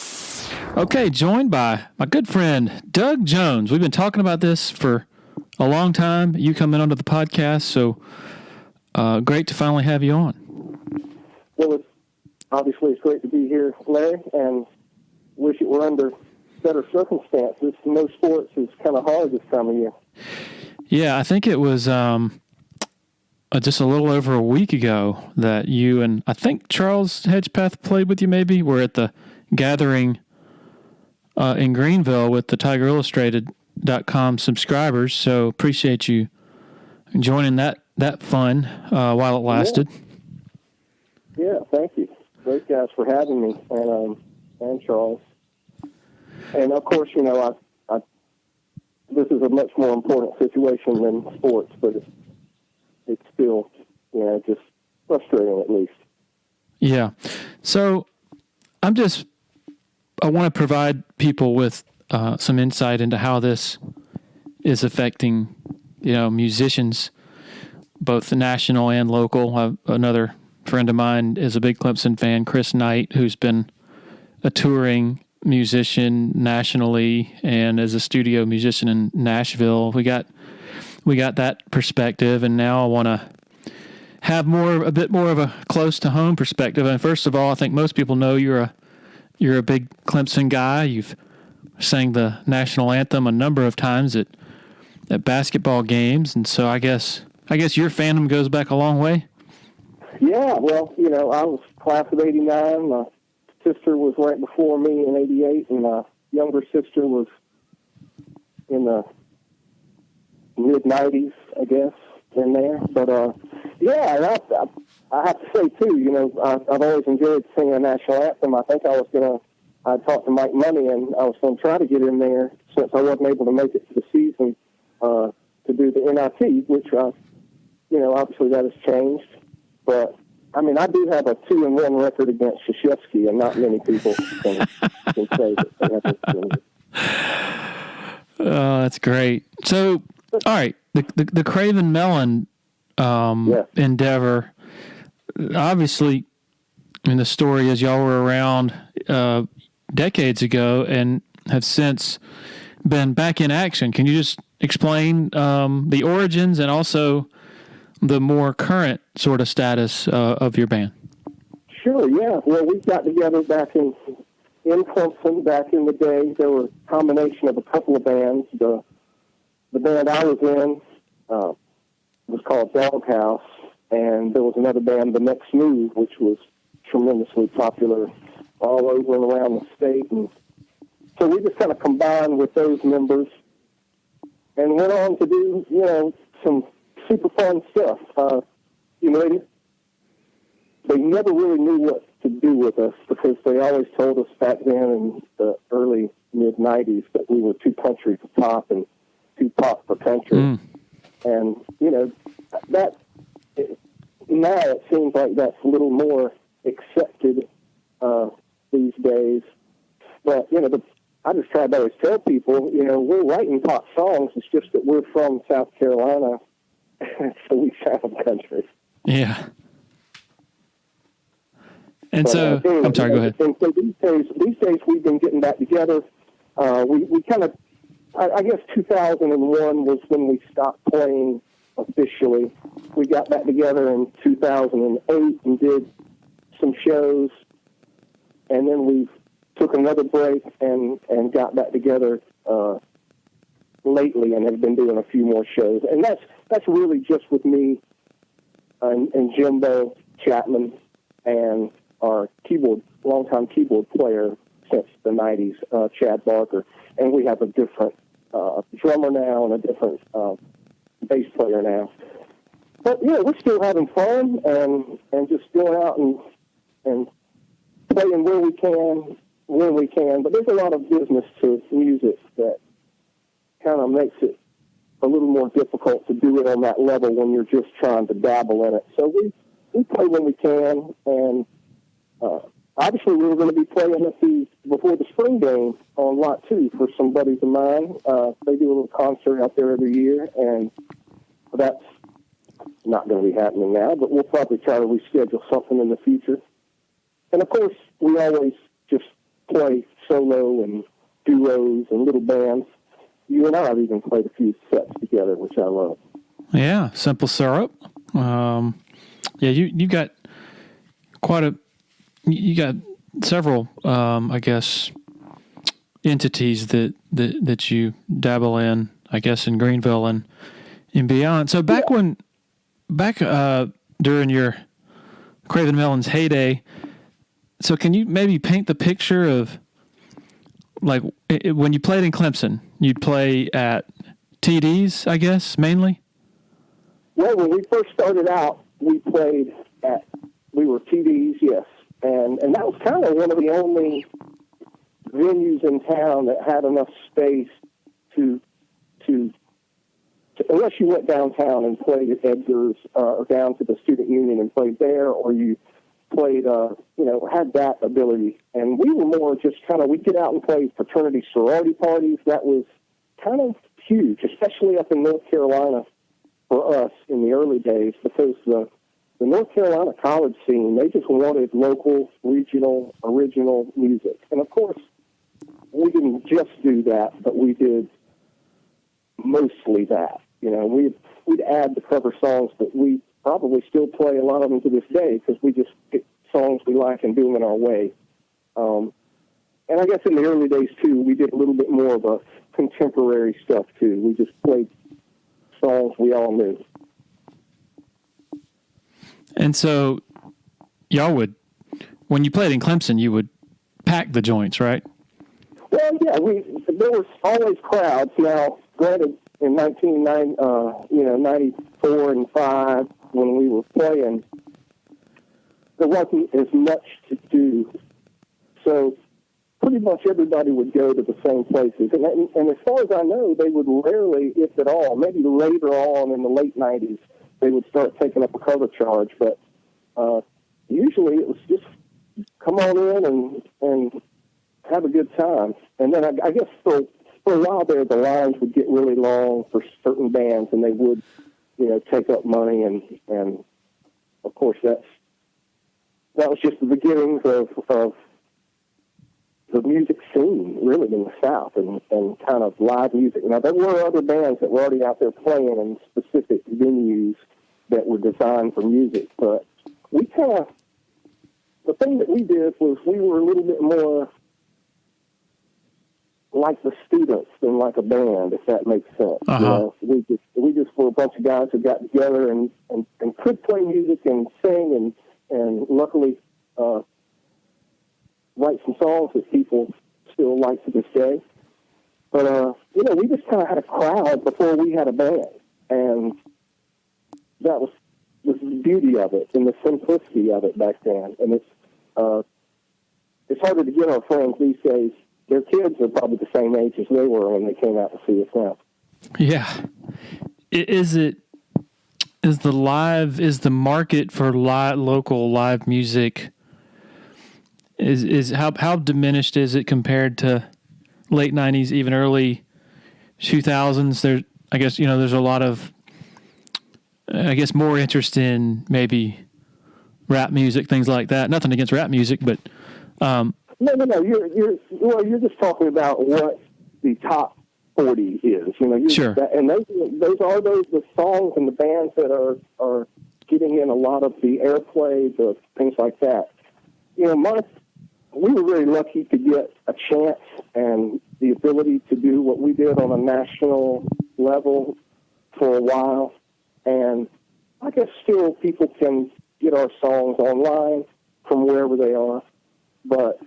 Okay, joined by my good friend, Doug Jones. We've been talking about this for a long time. You come in onto the podcast, so great to finally have you on. Well, it's great to be here, Larry, and wish it were under better circumstances. No sports is kind of hard this time of year. Yeah, I think it was just a little over a week ago that you and I think Charles Hedgepath played with you maybe. We're at the gathering in Greenville with the TigerIllustrated.com subscribers, so appreciate you joining that fun while it lasted. Yeah, thank you. Great guys for having me, and Charles. And of course, I this is a much more important situation than sports, but it's still, just frustrating at least. Yeah. So I want to provide people with some insight into how this is affecting, musicians, both the national and local. Another friend of mine is a big Clemson fan, Chris Knight, who's been a touring musician nationally and as a studio musician in Nashville. We got that perspective, and now I want to have a bit more of a close to home perspective. And first of all, I think most people know you're a big Clemson guy. You've sang the national anthem a number of times at basketball games, and so I guess your fandom goes back a long way. Yeah, well, I was class of '89. My sister was right before me in '88, and my younger sister was in the mid-'90s, I guess, in there. But yeah, I have to say too, I've always enjoyed singing the national anthem. I think I talked to Mike Money, and I was going to try to get in there since I wasn't able to make it to the season to do the NIT, which, obviously that has changed. But, I mean, I do have a 2-1 record against Krzyzewski, and not many people can say that they haven't seen it. Oh, that's great. So, all right, the Cravin Melon endeavor, obviously, I mean, the story is y'all were around decades ago and have since been back in action. Can you just explain the origins and also the more current sort of status of your band? Sure, yeah. Well, we got together back in Clemson back in the day. There were a combination of a couple of bands. The band I was in was called Dubcast, and there was another band, The Next Move, which was tremendously popular all over and around the state. And so we just kind of combined with those members and went on to do, some super fun stuff. They never really knew what to do with us because they always told us back then in the early mid-'90s that we were too country for pop and too pop for country. And, that now it seems like that's a little more accepted these days. But, I just try to always tell people, we're writing pop songs. It's just that we're from South Carolina, so we sound country. Yeah. And so, anyway, I'm sorry, go ahead. And so these days we've been getting back together. We kind of, I guess 2001 was when we stopped playing officially. We got back together in 2008 and did some shows, and then we took another break and got back together lately and have been doing a few more shows. And that's really just with me and Jimbo Chapman and our longtime keyboard player since the 90s, Chad Barker. And we have a different drummer now and a different bass player now. But, we're still having fun and just going out and playing where we can, when we can. But there's a lot of business to music that kind of makes it a little more difficult to do it on that level when you're just trying to dabble in it. So we play when we can, and obviously we were going to be playing before the spring game on Lot 2 for some buddies of mine. They do a little concert out there every year, and that's not going to be happening now, but we'll probably try to reschedule something in the future. And of course, we always just play solo and duos and little bands. You and I have even played a few sets together, which I love. Yeah, Simple Syrup. You got you got several, I guess, entities that you dabble in, I guess, in Greenville and beyond. So back during your Cravin Melon's heyday, so can you maybe paint the picture of, like, when you played in Clemson, you'd play at TDs, I guess, mainly? Well, when we first started out, we were TDs, yes. And that was kind of one of the only venues in town that had enough space to unless you went downtown and played at Edgar's or down to the Student Union and played there, or you played, had that ability. And we were more just we'd get out and play fraternity sorority parties. That was kind of huge, especially up in North Carolina for us in the early days, because the North Carolina college scene, they just wanted local, regional, original music. And of course, we didn't just do that, but we did mostly that. We'd add the cover songs, but we probably still play a lot of them to this day because we just pick songs we like and do them in our way. And I guess in the early days, too, we did a little bit more of a contemporary stuff, too. We just played songs we all knew. And so y'all would, when you played in Clemson, you would pack the joints, right? Well, yeah, there was always crowds. Now, granted, in 1994 and 5, when we were playing, there wasn't as much to do. So pretty much everybody would go to the same places. And as far as I know, they would rarely, if at all, maybe later on in the late 90s, they would start taking up a cover charge. But usually it was just come on in and have a good time. And then I guess for a while there, the lines would get really long for certain bands, and they would, take up money. And of course, that was just the beginnings of the music scene, really, in the South, and kind of live music. Now, there were other bands that were already out there playing in specific venues that were designed for music, but the thing that we did was we were a little bit more like the students than like a band, if that makes sense. Uh-huh. We just were a bunch of guys who got together and could play music and sing and luckily write some songs that people still like to this day. But, we just kind of had a crowd before we had a band. And that was the beauty of it and the simplicity of it back then. And it's harder to get our friends these days. Their kids are probably the same age as they were when they came out to see us now. Yeah. Is the market for local live music, is how diminished is it compared to late 90s, even early 2000s? I guess there's a lot of, more interest in maybe rap music, things like that. Nothing against rap music, but no. You're just talking about what the top 40 is. Sure. And those are the songs and the bands that are getting in a lot of the airplay, the things like that. We were very lucky to get a chance and the ability to do what we did on a national level for a while. And I guess still people can get our songs online from wherever they are. But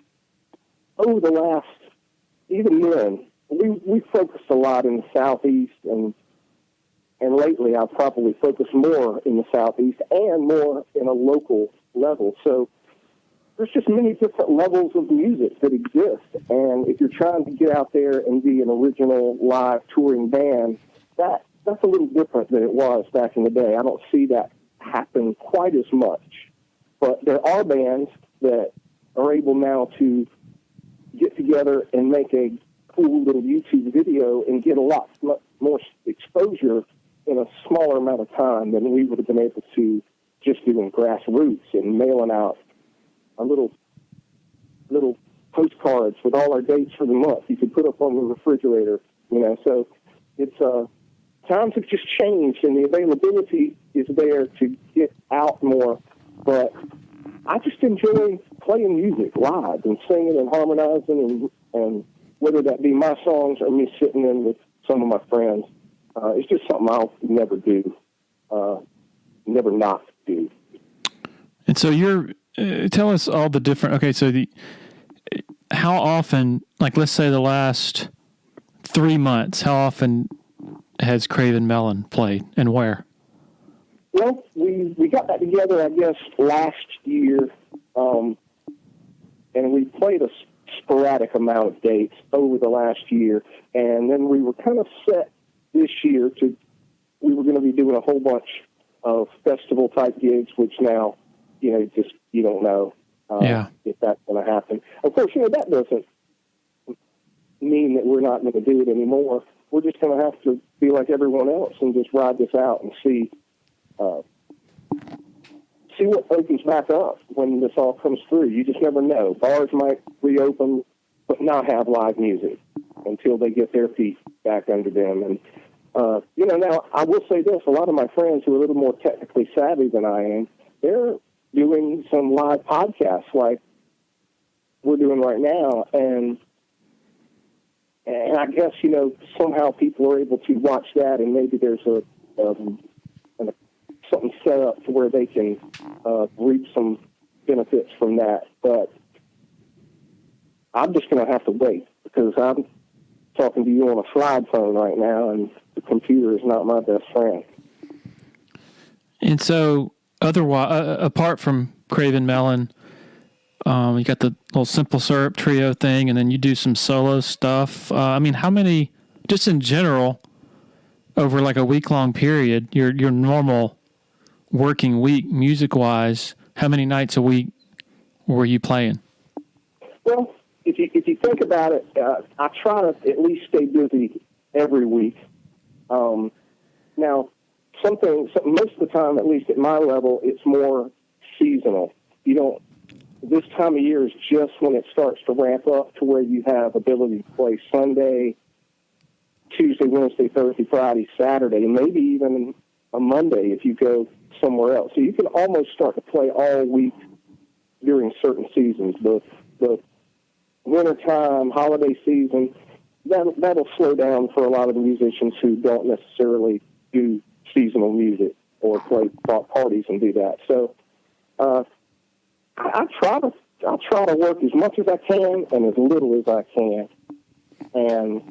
over the last, even then, we focused a lot in the Southeast, and lately I've probably focused more in the Southeast and more in a local level. So there's just many different levels of music that exist. And if you're trying to get out there and be an original live touring band, that's a little different than it was back in the day. I don't see that happen quite as much. But there are bands that are able now to get together and make a cool little YouTube video and get a lot more exposure in a smaller amount of time than we would have been able to just doing grassroots and mailing out a little postcards with all our dates for the month you could put up on the refrigerator, So it's times have just changed, and the availability is there to get out more. But I just enjoy playing music live and singing and harmonizing, and whether that be my songs or me sitting in with some of my friends, it's just something I'll never do, never not do. And so tell us all the different, okay, so how often, like let's say the last 3 months, how often has Cravin Melon played and where? Well, we got that together, I guess, last year, and we played a sporadic amount of dates over the last year, and then we were kind of set this year we were going to be doing a whole bunch of festival-type gigs, which now, you don't know if that's going to happen. Of course, that doesn't mean that we're not going to do it anymore. We're just going to have to be like everyone else and just ride this out and see what opens back up when this all comes through. You just never know. Bars might reopen, but not have live music until they get their feet back under them. And, now I will say this, a lot of my friends who are a little more technically savvy than I am, they're doing some live podcasts like we're doing right now. And I guess, somehow people are able to watch that, and maybe there's something set up to where they can reap some benefits from that. But I'm just going to have to wait, because I'm talking to you on a slide phone right now, and the computer is not my best friend. And so, otherwise, apart from Cravin Melon, You got the little Simple Syrup trio thing, and then you do some solo stuff. I mean, how many, just in general, over like a week-long period, your normal working week, music-wise, how many nights a week were you playing? Well, if you think about it, I try to at least stay busy every week. Now, most of the time, at least at my level, it's more seasonal. This time of year is just when it starts to ramp up to where you have ability to play Sunday, Tuesday, Wednesday, Thursday, Friday, Saturday, maybe even a Monday if you go somewhere else. So you can almost start to play all week during certain seasons. The wintertime, holiday season, that'll slow down for a lot of the musicians who don't necessarily do seasonal music or play parties and do that. So I try to work as much as I can and as little as I can. And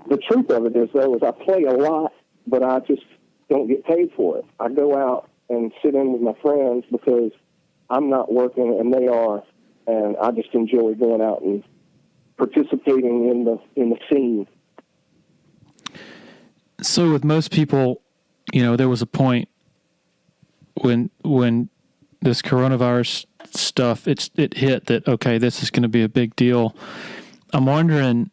the truth of it is, though, is I play a lot, but I just don't get paid for it. I go out and sit in with my friends because I'm not working and they are, and I just enjoy going out and participating in the scene. So with most people, there was a point when this coronavirus stuff it hit that, okay, this is going to be a big deal. I'm wondering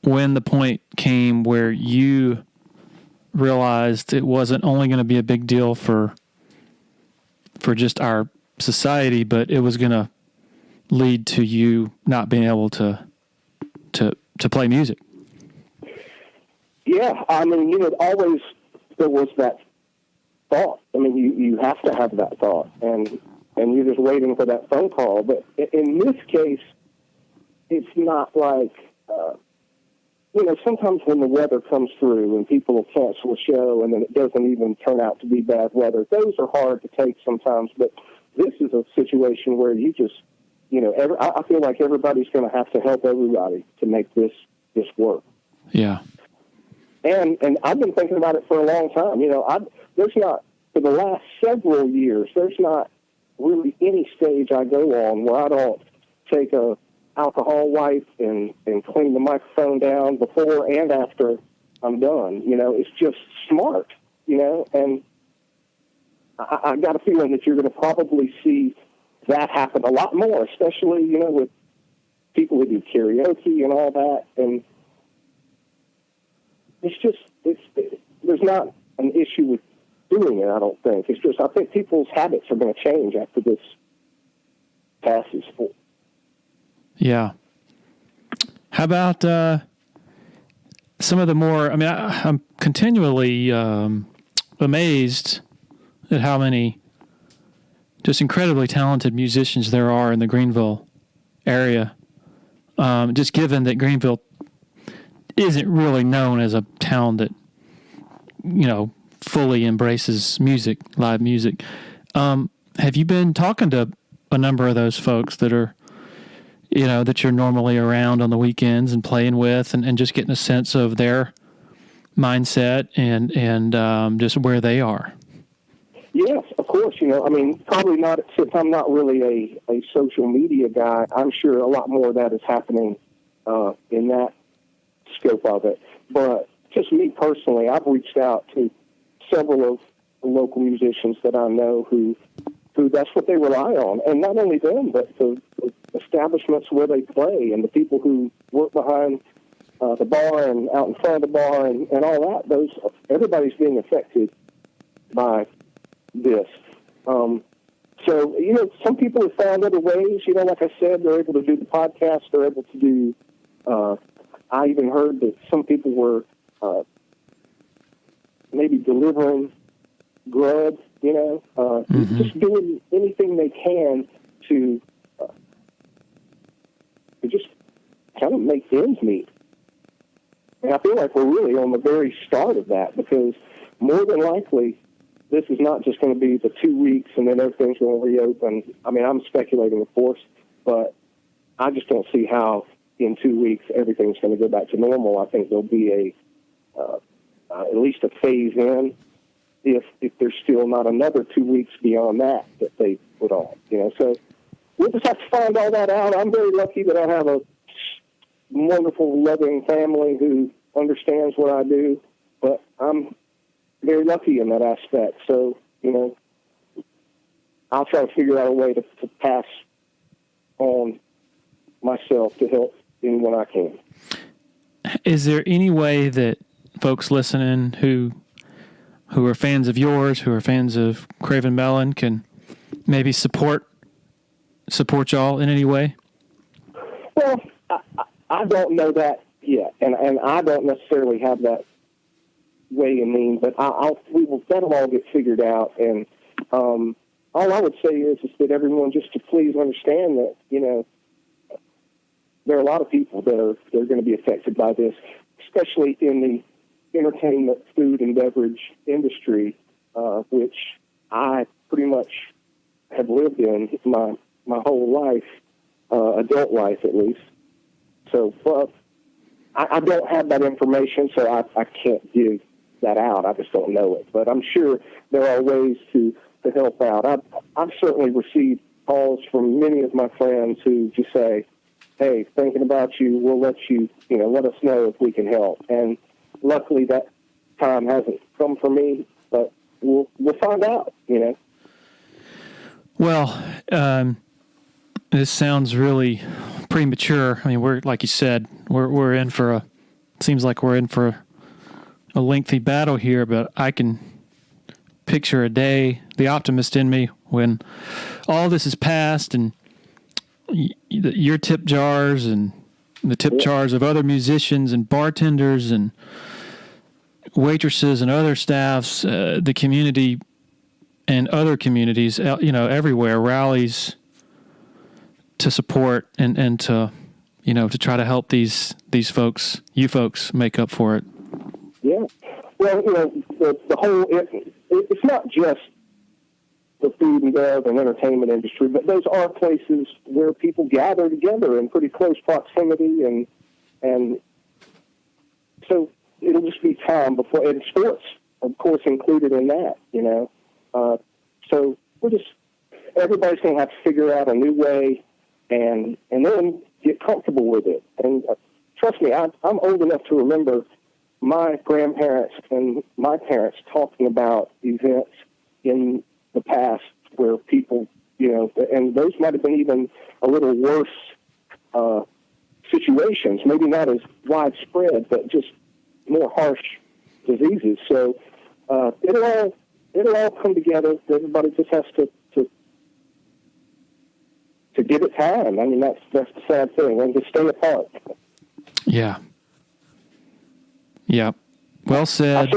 when the point came where you realized it wasn't only going to be a big deal for just our society, but it was going to lead to you not being able to play music. Yeah, I mean, always there was that thought. I mean, you have to have that thought, and you're just waiting for that phone call. But in this case, it's not like, sometimes when the weather comes through and people will cancel a show and then it doesn't even turn out to be bad weather, those are hard to take sometimes. But this is a situation where you just, I feel like everybody's going to have to help everybody to make this work. Yeah. And I've been thinking about it for a long time. There's not, for the last several years, there's not really any stage I go on where I don't take a alcohol wipe and clean the microphone down before and after I'm done. It's just smart, and I got a feeling that you're going to probably see that happen a lot more, especially, with people who do karaoke and all that. And there's not an issue with doing it, I don't think. It's just, I think people's habits are going to change after this passes. Yeah. How about some of the more, I'm continually amazed at how many just incredibly talented musicians there are in the Greenville area. Just given that Greenville isn't really known as a town that, fully embraces music, live music. Have you been talking to a number of those folks that are, that you're normally around on the weekends and playing with and just getting a sense of their mindset and just where they are? Yes, of course. Probably not, since I'm not really a social media guy, I'm sure a lot more of that is happening in that scope of it. But just me personally, I've reached out to several of the local musicians that I know who that's what they rely on. And not only them, but the establishments where they play and the people who work behind the bar and out in front of the bar and all that. Everybody's being affected by this. So, some people have found other ways. Like I said, they're able to do the podcast. They're able to do, I even heard that some people were maybe delivering grub, just doing anything they can to just kind of make ends meet. And I feel like we're really on the very start of that, because more than likely, this is not just going to be the 2 weeks and then everything's going to reopen. I'm speculating, of course, but I just don't see how in 2 weeks everything's going to go back to normal. I think there'll be at least a phase in, if there's still not another 2 weeks beyond that they put on. So we'll just have to find all that out. I'm very lucky that I have a wonderful, loving family who understands what I do, but I'm very lucky in that aspect. So, I'll try to figure out a way to pass on myself to help anyone I can. Is there any way that folks listening who are fans of yours, who are fans of Cravin Melon, can maybe support y'all in any way? Well, I don't know that yet, and I don't necessarily have that way and mean, but that'll all get figured out. And all I would say is that everyone just to please understand that there are a lot of people that are going to be affected by this, especially in the entertainment, food, and beverage industry, which I pretty much have lived in my whole life, adult life at least. So I don't have that information, so I can't give that out. I just don't know it. But I'm sure there are ways to help out. I've certainly received calls from many of my friends who just say, hey, thinking about you, we'll let you, let us know if we can help. And luckily that time hasn't come for me, but we'll find out, Well, this sounds really premature. I mean, we're, like you said, we're in for seems like we're in for a lengthy battle here, but I can picture a day, the optimist in me, when all this is past and your tip jars and the tip jars of other musicians and bartenders and waitresses and other staffs, the community and other communities, everywhere rallies to support and to, to try to help these folks, you folks, make up for it. Yeah. Well, the whole, it's not just the food and bev and entertainment industry, but those are places where people gather together in pretty close proximity, and so it'll just be time before, and sports, of course, included in that, so everybody's going to have to figure out a new way and then get comfortable with it. And trust me, I'm old enough to remember my grandparents and my parents talking about events in the past where people, and those might have been even a little worse situations, maybe not as widespread, but just more harsh diseases. So it'll all come together. Everybody just has to give it time. I mean, that's the sad thing, and to stay apart. Yeah. Yeah. Well said.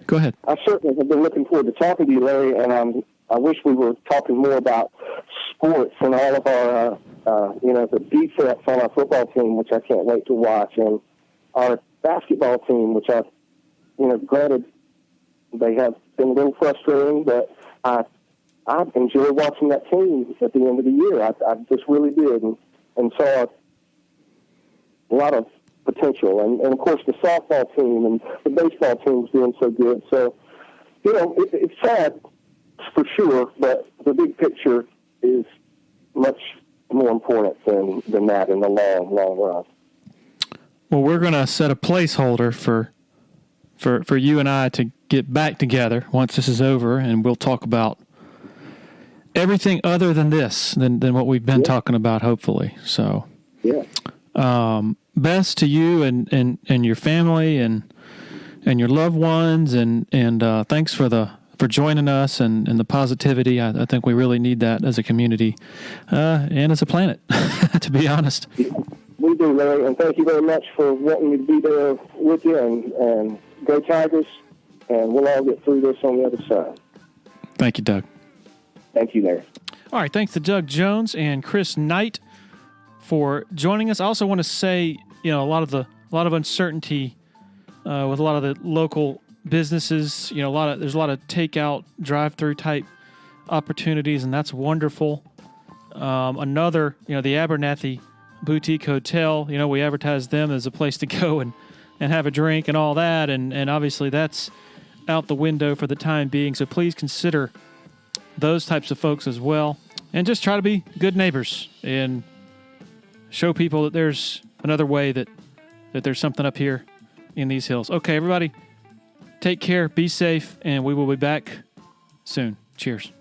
Go ahead. I certainly have been looking forward to talking to you, Larry, and I wish we were talking more about sports and all of our, the defense on our football team, which I can't wait to watch, and our basketball team, which granted, they have been a little frustrating, but I enjoy watching that team at the end of the year. I just really did, and saw a lot of potential. And of course, the softball team and the baseball team's doing so good. So, it's sad for sure, but the big picture is much more important than that in the long, long run. Well, we're going to set a placeholder for you and I to get back together once this is over, and we'll talk about everything other than this, than what we've been talking about, hopefully. So, best to you and your family and your loved ones, and thanks for joining us and the positivity. I think we really need that as a community and as a planet, to be honest. We do, Larry, and thank you very much for wanting me to be there with you, and go Tigers, and we'll all get through this on the other side. Thank you, Doug. Thank you, Larry. All right, thanks to Doug Jones and Chris Knight for joining us. I also want to say, a lot of uncertainty with a lot of the local businesses. There's a lot of takeout, drive-through type opportunities, and that's wonderful. Another, the Abernathy Boutique Hotel. We advertise them as a place to go and have a drink and all that, and obviously that's out the window for the time being. So please consider those types of folks as well. And just try to be good neighbors and show people that there's another way, that there's something up here in these hills. Okay, everybody, take care, be safe, and we will be back soon. Cheers.